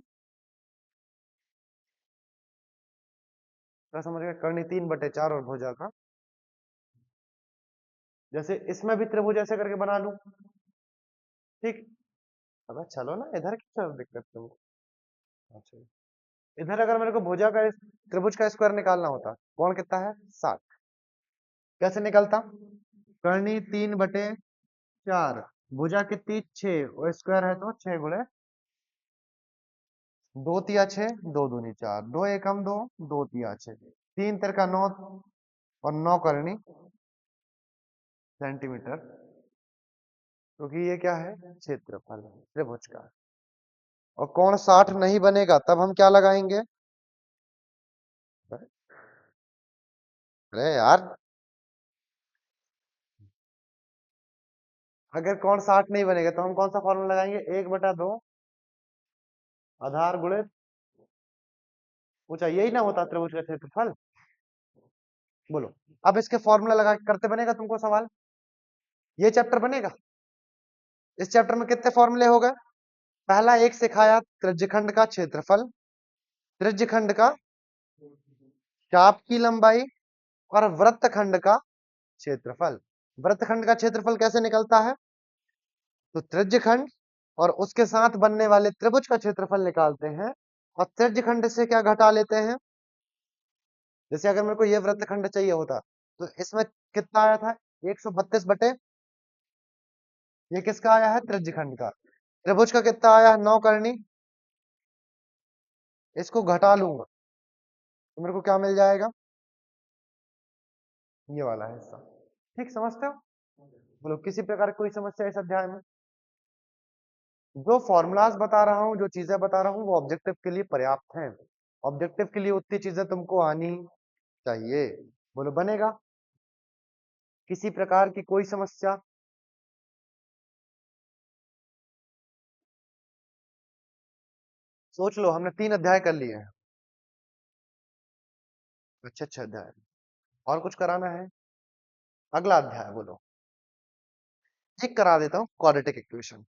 क्या समझ गए, करनी 3/4 और भुजा का। जैसे इसमें भी त्रिभुज ऐसे करके बना लूं, ठीक। अबे चलो ना, इधर की क्या दिक्कत तुमको। अच्छा, इधर अगर मेरे को भुजा का त्रिभुज का स्क्वायर निकालना होता, कौन कितना है, 60। कैसे निकलता, करनी 3/4, भुजा कितनी 6, और स्क्वायर है तो 6 × 2 × 6, 2 × 2 = 4, 2 एकम 2, 2 × 6, 3 × 9, और 9 करनी सेंटीमीटर, क्योंकि ये क्या है, क्षेत्रफल है त्रिभुज का। और कोण 60 नहीं बनेगा तब हम क्या लगाएंगे, अरे यार, अगर कोण 60 नहीं बनेगा तो हम कौन सा फॉर्मूला लगाएंगे, 1/2 आधार गुणित ऊंचा, यही ना होता त्रिभुज का क्षेत्रफल। बोलो, अब इसके फॉर्मूला लगा के करते बनेगा तुमको सवाल, ये चैप्टर बनेगा। इस चैप्टर में कितने फॉर्मूले हो गए, पहला एक सिखाया त्रिज्यखंड का क्षेत्रफल, त्रिज्यखंड का चाप की लंबाई, और वृत्तखंड का क्षेत्रफल। वृत्तखंड का क्षेत्रफल कैसे निकलता है, तो त्रिज्यखंड और उसके साथ बनने वाले त्रिभुज का क्षेत्रफल निकालते हैं, और त्रिज्यखंड से क्या घटा लेते हैं। जैसे अगर मेरे को ये वृत्तखंड चाहिए होता तो इसमें कितना आया था, 132 ये किसका आया है, त्रिज्यखंड का। त्रिभुज का कितना आया है, 9 करनी, इसको घटा लूंगा तो मेरे को क्या मिल जाएगा, ये वाला हिस्सा। ठीक समझते हो, बोलो किसी प्रकार की कोई समस्या इस अध्याय में। जो फॉर्मूलाज बता रहा हूँ, जो चीजें बता रहा हूँ, वो ऑब्जेक्टिव के लिए पर्याप्त हैं। ऑब्जेक्टिव के लिए उतनी चीजें तुमको आनी चाहिए। बोलो बनेगा, किसी प्रकार की कोई समस्या। सोच लो, हमने 3 अध्याय कर लिए हैं, अच्छे अच्छे अध्याय। और कुछ कराना है, अगला अध्याय बोलो। एक करा देता हूँ, क्वाड्रेटिक इक्वेशन।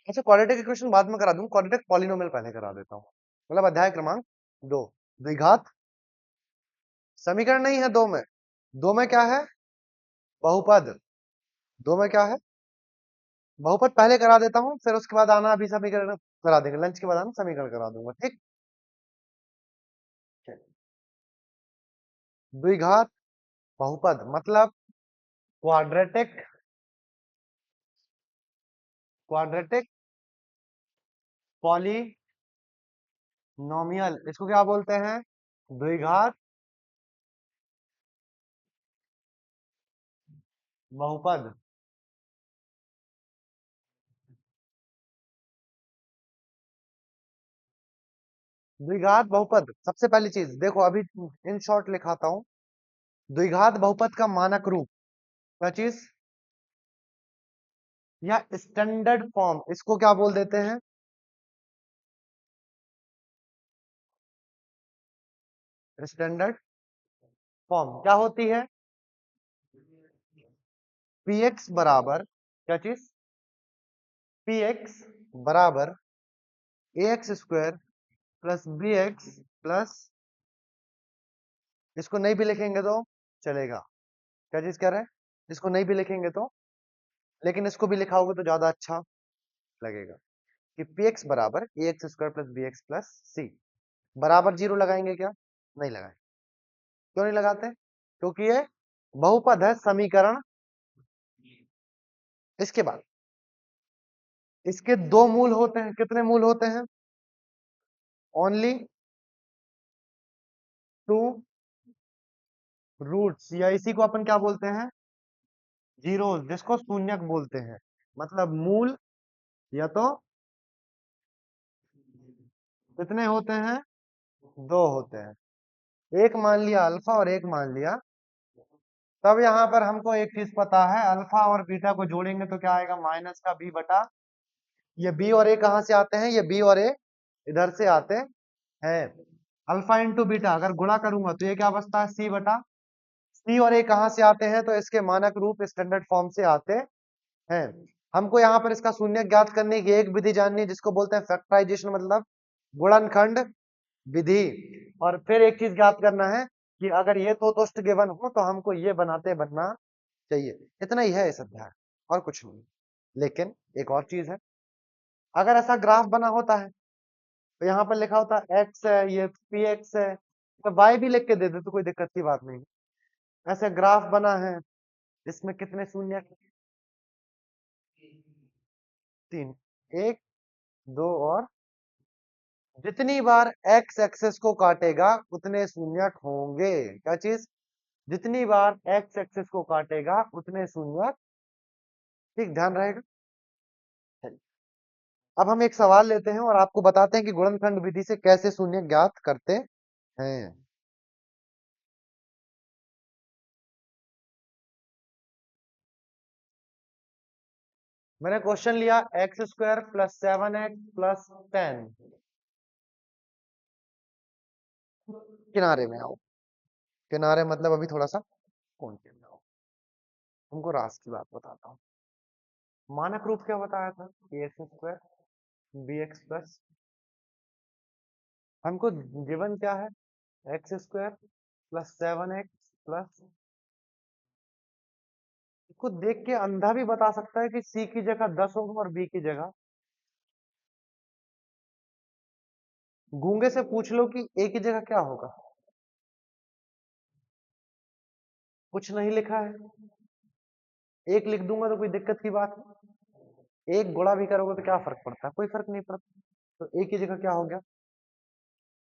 अच्छा, क्वाड्रेटिक इक्वेशन बाद में करा दूं, क्वाड्रेटिक पॉलिनोमियल पहले करा देता हूँ। मतलब अध्याय क्रमांक 2, द्विघात समीकरण नहीं है, दो में क्या है, बहुपद। दो में क्या है, बहुपद पहले करा देता हूँ, फिर उसके बाद आना, अभी समीकरण करा देंगे, लंच के बाद आना समीकरण करा दूंगा, ठीक। द्विघात बहुपद मतलब क्वाड्रेटिक, क्वाड्रेटिक पॉलिनोमियल, इसको क्या बोलते हैं? द्विघात बहुपद। द्विघात बहुपद, सबसे पहली चीज देखो, अभी इन शॉर्ट लिखाता हूं। द्विघात बहुपद का मानक रूप, क्या चीज? या स्टैंडर्ड फॉर्म, इसको क्या बोल देते हैं? स्टैंडर्ड फॉर्म क्या होती है? px बराबर, क्या चीज? px बराबर ax square plus bx plus, इसको नहीं भी लिखेंगे तो चलेगा, क्या चीज कह रहे हैं? इसको नहीं भी लिखेंगे तो, लेकिन इसको भी लिखा होगा तो ज्यादा अच्छा लगेगा, कि px बराबर ax square plus bx plus c, बराबर जीरो लगाएंगे क्या? नहीं लगाएंगे। क्यों नहीं लगाते? क्योंकि ये बहुपद है, समीकरण। इसके बाद इसके दो मूल होते हैं, कितने मूल होते हैं? ओनली टू रूट्स, या इसी को अपन क्या बोलते हैं? जीरोस, जिसको शून्यक बोलते हैं। मतलब मूल या तो कितने होते हैं? दो होते हैं। एक मान लिया अल्फा और एक मान लिया, तब यहां पर हमको एक चीज पता है, अल्फा और बीटा को जोड़ेंगे तो क्या आएगा? माइनस का बी बटा, ये बी और ए कहां से आते हैं? ये बी और ए इधर से आते हैं। अल्फा इंटू बीटा अगर गुणा करूंगा तो ये क्या बचता है? सी बटा, सी और ए कहां से आते हैं? तो इसके मानक रूप स्टैंडर्ड फॉर्म से आते हैं। हमको यहाँ पर इसका शून्य ज्ञात करने की एक विधि जाननी है, जिसको बोलते हैं फैक्टराइजेशन, मतलब गुणनखंड विधि। और फिर एक चीज ज्ञात करना है कि अगर ये तो तुष्ट गिवन हो तो हमको ये बनाते बनना चाहिए। इतना ही है इस अध्याय, और कुछ नहीं। लेकिन एक और चीज है, अगर ऐसा ग्राफ बना होता है तो यहाँ पर लिखा होता है एक्स है, ये पी एक्स है, तो वाई भी लिख के दे दे तो कोई दिक्कत की बात नहीं। ऐसे ग्राफ बना है, इसमें कितने शून्य? तीन, एक, दो और, जितनी बार एक्स एक्सेस को काटेगा उतने शून्यक होंगे। क्या चीज? जितनी बार एक्स एक्सेस को काटेगा उतने शून्यक, ठीक, ध्यान रहेगा। चलिए, अब हम एक सवाल लेते हैं और आपको बताते हैं कि गुणनखंड विधि से कैसे शून्य ज्ञात करते हैं। मैंने क्वेश्चन लिया x square plus 7x plus 10, किनारे में आओ। किनारे मतलब अभी थोड़ा सा कोने में आओ, तुमको रास की बात बताता हूँ। मानक रूप क्या बताया था? X square B X plus, हमको गिवन क्या है? X square plus 7x plus, इसको देख के अंधा भी बता सकता है कि सी की जगह 10 होगा और बी की जगह, गूंगे से पूछ लो कि ए की जगह क्या होगा। कुछ नहीं लिखा है, एक लिख दूंगा तो कोई दिक्कत की बात है, एक गुणा भी करोगे तो क्या फर्क पड़ता है? कोई फर्क नहीं पड़ता। तो ए की जगह क्या हो गया?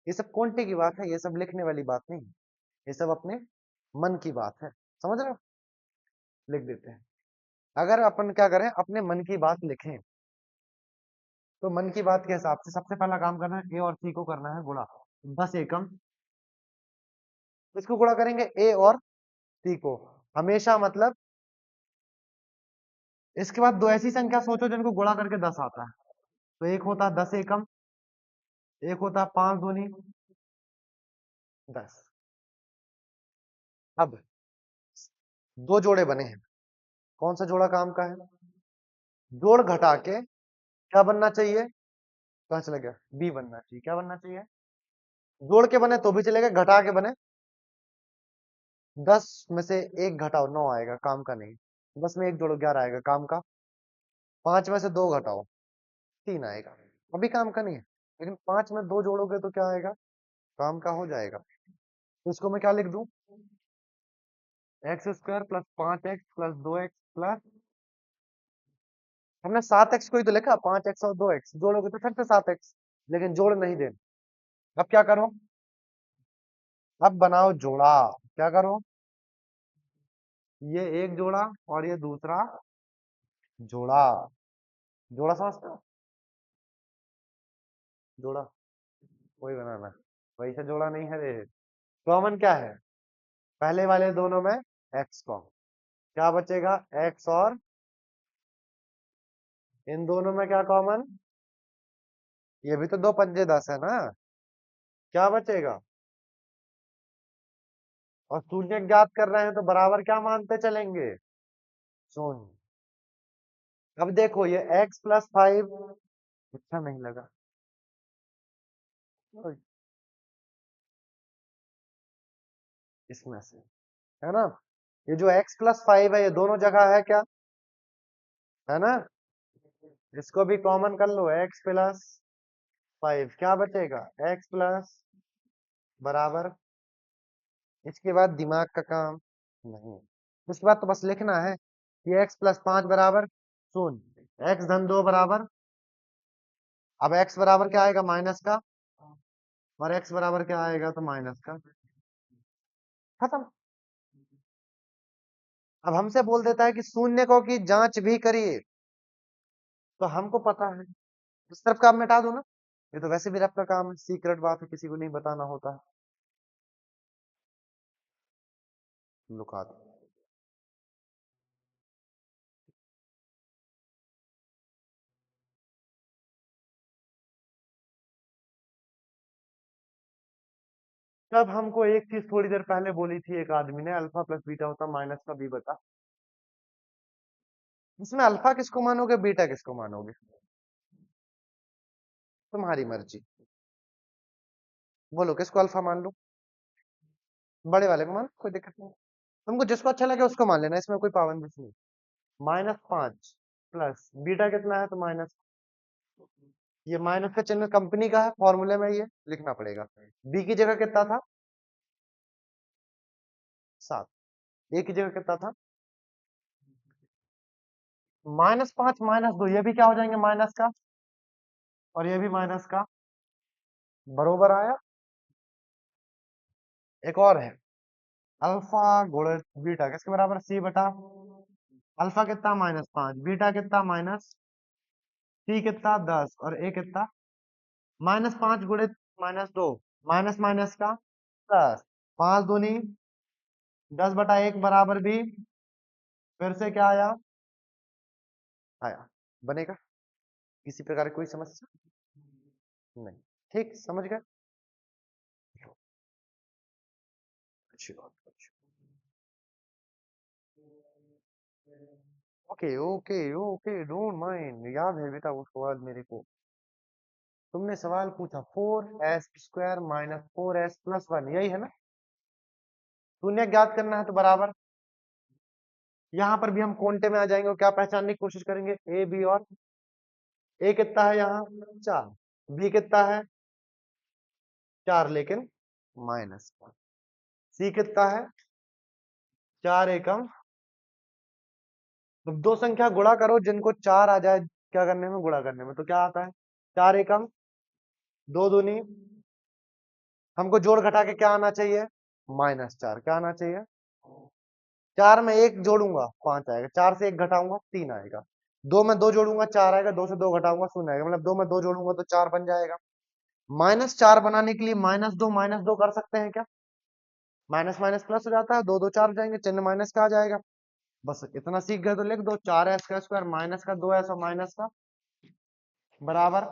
ये सब क्वांटिटी की बात है, ये सब लिखने वाली बात नहीं है, ये सब अपने मन की बात है, समझ रहे हो? लिख देते हैं। अगर अपन क्या करें, अपने मन की बात लिखें, तो मन की बात के हिसाब से सबसे पहला काम करना है, ए और सी को करना है गुणा, 10 एकम, इसको गुणा करेंगे ए और सी को हमेशा, मतलब इसके बाद दो ऐसी संख्या सोचो जिनको गुणा करके 10 आता है। तो एक होता है 10 एकम, एक होता है 5 दूनी 10। अब दो जोड़े बने हैं, कौन सा जोड़ा काम का है? जोड़ घटा के क्या बनना चाहिए? कहां चला गया? बी बनना चाहिए। क्या बनना चाहिए? जोड़ के बने तो भी चलेगा, घटा के बने, 10 में से एक घटाओ 9 आएगा, काम का नहीं। 10 में एक जोड़ो 11 आएगा, काम का। 5 में से 2 घटाओ 3 आएगा। अभी काम का नहीं है, लेकिन 5 में 2 जोड़ोगे तो क्या आएगा, काम का हो जाएगा। तो इसको मैं क्या लिख दूं, x square plus 5x plus 2x plus, हमने 7x को ही तो लिखा, 5x और 2x जोड़ोगे तो फिर से 7x, लेकिन जोड़ नहीं देना। अब क्या करो, अब बनाओ जोड़ा। क्या करो, ये एक जोड़ा और ये दूसरा जोड़ा। जोड़ा समझते हो, जोड़ा वही बनाना, वही से जोड़ा नहीं है रे। कॉमन क्या है, पहले वाले दोनों में x कॉमन, क्या बचेगा, x और इन दोनों में क्या कॉमन, ये भी तो 2 पंजे 10 है ना, क्या बचेगा। और शून्य ज्ञात कर रहे हैं तो बराबर क्या मानते चलेंगे, शून्य। अब देखो ये x प्लस 5, अच्छा नहीं लगा, इसमें से, है ना, ये जो x प्लस 5 है ये दोनों जगह है क्या, है ना, इसको भी कॉमन कर लो, x प्लस 5 क्या बचेगा, x प्लस बराबर, इसके बाद दिमाग का काम नहीं, उसके बाद तो बस लिखना है कि x प्लस 5 बराबर शून्य, x धन 2 बराबर, अब x बराबर क्या आएगा, माइनस का, और x बराबर क्या आएगा, तो माइनस का, खत्म। अब हमसे बोल देता है कि शून्य को की जांच भी करिए, तो हमको पता है, इस तरफ का आप मिटा दो ना, ये तो वैसे भी रब का काम है, सीक्रेट बात है, किसी को नहीं बताना होता है, लुका दो। तब हमको एक चीज थोड़ी देर पहले बोली थी एक आदमी ने, अल्फा प्लस बीटा होता माइनस का बी बता, इसमें अल्फा किसको मानोगे, बीटा किसको मानोगे, तुम्हारी मर्जी, बोलो किसको अल्फा मान लो, बड़े वाले को मान, कोई दिक्कत नहीं, तुमको जिसको अच्छा लगे उसको मान लेना, इसमें कोई पाबंदी नहीं। -5 प्लस बीटा कितना है, तो माइनस, ये माइनस का चिन्ह कंपनी का है, फॉर्मूले में ये लिखना पड़ेगा, बी की जगह कितना था 7, ए की जगह कितना था -5 -2, ये भी क्या हो जाएंगे माइनस का, और ये भी माइनस का, बरोबर आया। एक और है, अल्फा गुणित बीटा किसके बराबर, सी बटा, अल्फा कितना -5, बीटा कितना माइनस, सी कितना 10, और ए कितना -5 गुणित -2, माइनस माइनस का प्लस, 5 दूनी 10/1 बराबर भी, फिर से क्या आया, आया, बनेगा, किसी प्रकार की कोई समस्या नहीं, ठीक समझ गए, अच्छी बात, अच्छी, okay okay okay, don't mind, याद है बेटा वो सवाल मेरे को, तुमने सवाल पूछा 4s² माइनस 4s+1, यही है ना, शून्य ज्ञात करना है तो बराबर, यहाँ पर भी हम कोंटे में आ जाएंगे और क्या पहचानने की कोशिश करेंगे, ए बी, और ए कितना है यहाँ 4, बी कितना है 4 लेकिन -1, सी कितना है 4 एकम, तो दो संख्या गुणा करो जिनको 4 आ जाए, क्या करने में, गुणा करने में, तो क्या आता है 4 एकम 2 दूनी, हमको जोड़ घटा के क्या आना चाहिए, -4, क्या आना चाहिए, 4 में 1 जोड़ूंगा 5 आएगा, 4 से 1 घटाऊंगा 3 आएगा, 2 में 2 जोड़ूंगा 4 आएगा, 2 से 2 घटाऊंगा 0 आएगा, मतलब 2 में 2 जोड़ूंगा तो 4 बन जाएगा। -4 बनाने के लिए -2 कर सकते हैं क्या, माइनस माइनस प्लस हो जाता है, 2 2 4 हो जाएंगे, चिन्ह माइनस का आ जाएगा, बस इतना सीख गए तो लिख दो, 4s का स्क्वायर माइनस का 2s और माइनस का बराबर।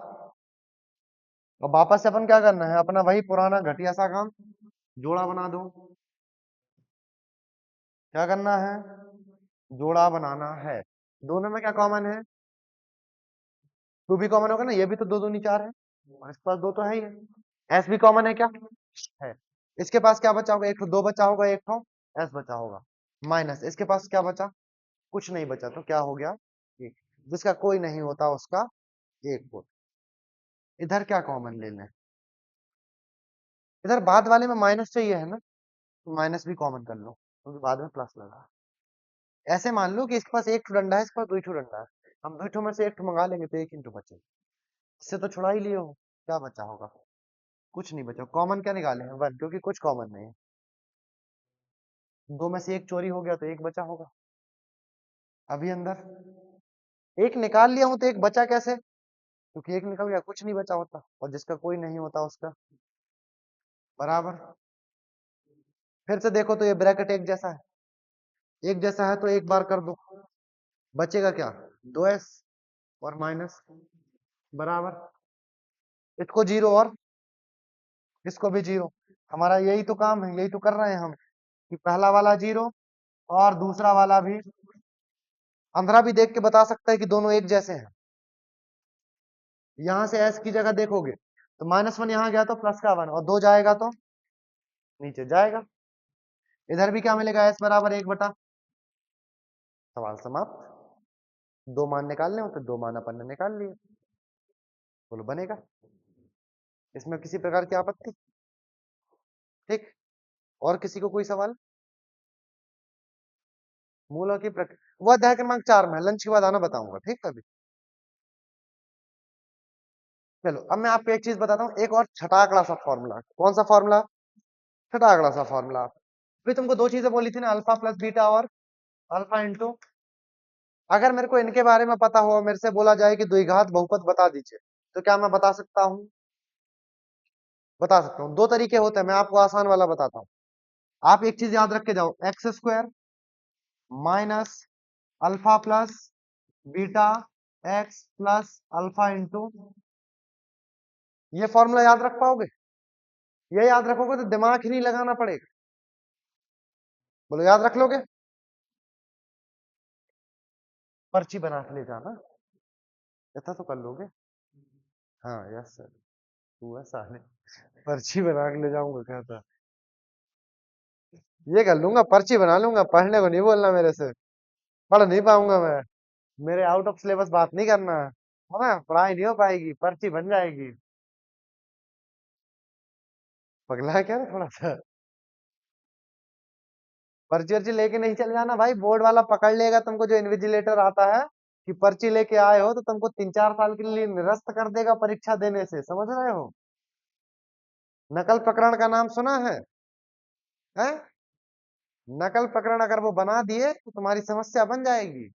अब वापस से अपन क्या करना है, अपना वही पुराना घटिया सा काम, जोड़ा बना दो, क्या करना है, जोड़ा बनाना है, दोनों में क्या कॉमन है, 2 भी कॉमन होगा ना, ये भी तो 2 दूनी 4 है, और इसके पास 2 तो है ही है, एस भी कॉमन है क्या, है, इसके पास क्या बचा होगा, एक तो 2 बचा होगा, एक तो एस बचा होगा, माइनस इसके पास क्या बचा, कुछ नहीं बचा, तो क्या हो गया, जिसका कोई नहीं होता उसका एक वोट। इधर क्या कॉमन ले लें? इधर बाद वाले में माइनस चाहिए है ना, तो माइनस भी कॉमन कर लो क्योंकि बाद में प्लस लगा। ऐसे मान लो कि इसके पास एक ठो डंडा है, इसके पास दो ठो डंडा है, हम दो ठो में से एक ठो मंगा लेंगे तो एक ही ठो बचे। इससे तो छुड़ा ही लिए हो, क्या बचा होगा? कुछ नहीं बचा। कॉमन क्या निकाले हैं? वन, क्योंकि कुछ कॉमन नहीं है। दो में से एक चोरी हो गया तो एक बचा होगा। अभी अंदर एक निकाल लिया हूं तो एक बचा कैसे? क्योंकि एक निकल गया, कुछ नहीं बचा होता, और जिसका कोई नहीं होता उसका बराबर। फिर से देखो तो ये ब्रैकेट एक जैसा है, एक जैसा है तो एक बार कर दो, बचेगा क्या? 2s और माइनस बराबर, इसको जीरो और इसको भी जीरो। हमारा यही तो काम है, यही तो कर रहे हैं हम, कि पहला वाला जीरो और दूसरा वाला भी। अंधरा भी देख के बता सकता है कि दोनों एक जैसे हैं। यहां से s की जगह देखोगे तो -1 यहां गया तो प्लस का 1, और 2 जाएगा तो नीचे जाएगा। इधर भी क्या मिलेगा? s बराबर 1/। सवाल समाप्त। दो मान निकालने हो तो दो मान अपन ने निकाल लिए। बोलो बनेगा? इसमें किसी प्रकार की आपत्ति? ठीक। और किसी को कोई सवाल? मूलों की प्रक्रिया वो अध्याय क्रमांक 4 में लंच के बाद आना, बताऊंगा। ठीक है अभी। चलो अब मैं आपको एक चीज बताता हूँ, एक और छटाकड़ा सा फॉर्मूला। कौन सा फॉर्मूला? छटाकड़ा सा फॉर्मूला। अभी तुमको दो चीजें बोली थी ना, अल्फा प्लस बीटा और अल्फा इंटू। अगर मेरे को इनके बारे में पता हो, मेरे से बोला जाए कि द्विघात बहुपद बता दीजिए, तो क्या मैं बता सकता हूँ? बता सकता हूँ। दो तरीके होते हैं, मैं आपको आसान वाला बताता हूँ। आप एक चीज याद रख के जाओ, x square minus alpha plus beta x plus alpha into. ये फॉर्मूला याद रख पाओगे? ये याद रखोगे तो दिमाग ही नहीं लगाना पड़ेगा। बोलो याद रख लोगे? पर्ची बना के ले जाना, ऐसा तो कर लोगे। हाँ यस सर, तू है साले, पर्ची बना के ले जाऊंगा कहता। ये कर लूंगा, पर्ची बना लूंगा, पढ़ने को नहीं बोलना मेरे से। पढ़ नहीं पाऊंगा मैं, मेरे आउट ऑफ सिलेबस बात नहीं करना है ना, पढ़ाई नहीं हो पाएगी, पर्ची बन जाएगी। पगला है क्या रे थोड़ा सा? पर्ची वर्ची लेके नहीं चले जाना भाई, बोर्ड वाला पकड़ लेगा तुमको, जो इन्विजिलेटर आता है, कि पर्ची लेके आए हो तो तुमको 3-4 साल के लिए निरस्त कर देगा परीक्षा देने से, समझ रहे हो? नकल प्रकरण का नाम सुना है? हैं? नकल प्रकरण अगर वो बना दिए तो तुम्हारी समस्या बन जाएगी।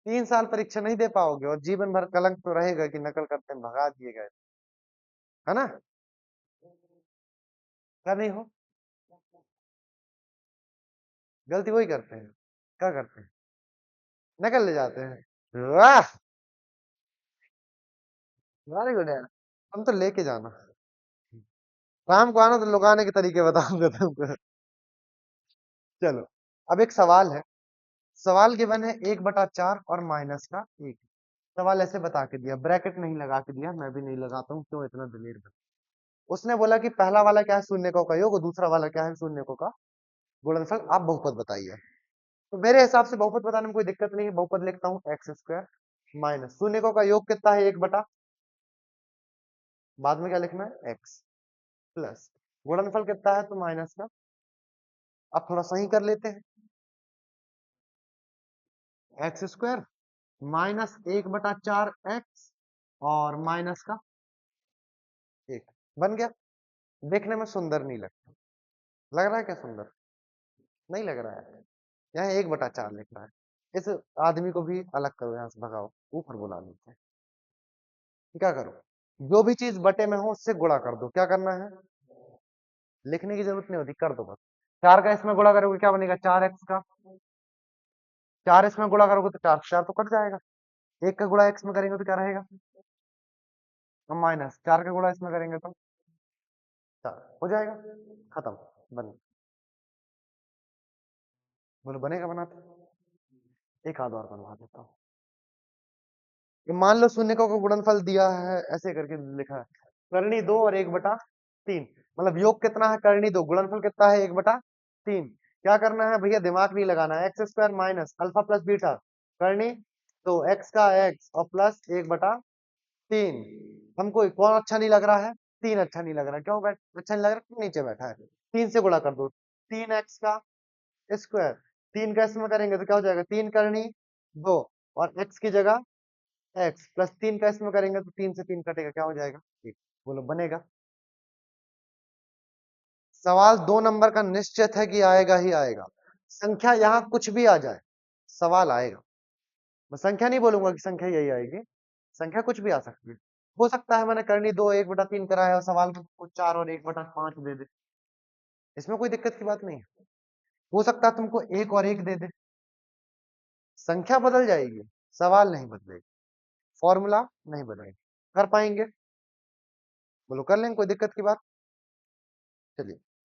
3 साल परीक्षा नहीं दे पाओगे और जीवन भर कलंक तो रहेगा कि नकल करते हैं भगा दिए गए, है ना? क्या नहीं हो? गलती वही करते हैं, क्या करते हैं? नकल ले जाते हैं। वाह, वेरी गुड यार। हम तो लेके जाना, शाम को आना तो लुकाने के तरीके बताऊंगा तुमको। चलो अब एक सवाल है। सवाल गिवन है 1/4 और माइनस का 1। सवाल ऐसे बता के दिया, ब्रैकेट नहीं लगा के दिया, मैं भी नहीं लगाता हूँ, क्यों इतना दिलेर बन। उसने बोला कि पहला वाला क्या है? शून्यकों का योग, और दूसरा वाला क्या है? शून्यकों का गुणनफल। आप बहुपद बताइए। तो मेरे हिसाब से बहुपद बताने में कोई दिक्कत नहीं है, बहुपद लिखता हूँ एक्स स्क्वायर माइनस शून्यकों का योग कितना है? 1/, बाद में क्या लिखना है? एक्स प्लस गुणनफल कितना है? तो माइनस का। अब थोड़ा सही कर लेते हैं, एक्स स्क्वायर माइनस 1/4 एक्स और माइनस का 1 बन गया। देखने में सुंदर नहीं लगता, लग रहा है क्या सुंदर? नहीं लग रहा है। यहाँ 1/4 लिख रहा है। इस आदमी को भी अलग करो, यहाँ से भगाओ, ऊपर बुला लेते हैं। क्या करो? जो भी चीज बटे में हो उससे गुणा कर दो। क्या करना है? लिखने की जरूरत नहीं होती, कर दो बस। 4 का इसमें गुणा करोगे क्या बनेगा? 4x का। 4 इसमें गुणा करोगे तो 4 4 तो कट जाएगा। 1 का गुणा x में करेंगे तो क्या रहेगा? माइनस 4 का गुणा इसमें करेंगे तो 4 हो जाएगा, खत्म। बन, बोलो बनेगा? बनाते एक आध और बनवा देता हूँ। ये मान लो शून्यकों का गुणनफल दिया है, ऐसे करके लिखा है, करनी 2 और 1/3। मतलब योग कितना है? करनी 2, गुणनफल कितना है? 1/3। क्या करना है भैया? दिमाग नहीं लगाना है। X square minus alpha plus beta करनी तो x का x और प्लस 1/3। हमको कौन अच्छा नहीं लग रहा है? 3 अच्छा नहीं लग रहा है। क्यों अच्छा नहीं लग रहा? क्यों नीचे बैठा है? 3 से गुणा कर दो। 3x का स्क्वायर। 3 का इसमें करेंगे तो क्या हो जाएगा? 3 करनी 2 और x की जगह x प्लस 3 का इसमें करेंगे तो 3 से 3 कटेगा, क्या हो जाएगा? 1। बोलो बनेगा? सवाल 2 नंबर का निश्चित है कि आएगा ही आएगा। संख्या यहाँ कुछ भी आ जाए, सवाल आएगा। मैं संख्या नहीं बोलूंगा कि संख्या यही आएगी, संख्या कुछ भी आ सकती है। हो सकता है मैंने करनी 2 1/3 कराया और सवाल में तुमको 4 और 1/5 दे दे, इसमें कोई दिक्कत की बात नहीं है। हो सकता है तुमको 1 और 1 दे दे, संख्या बदल जाएगी, सवाल नहीं बदलेगा, फॉर्मूला नहीं बदलेगा। कर पाएंगे? बोलो कर लेंगे, कोई दिक्कत की बात? चलिए।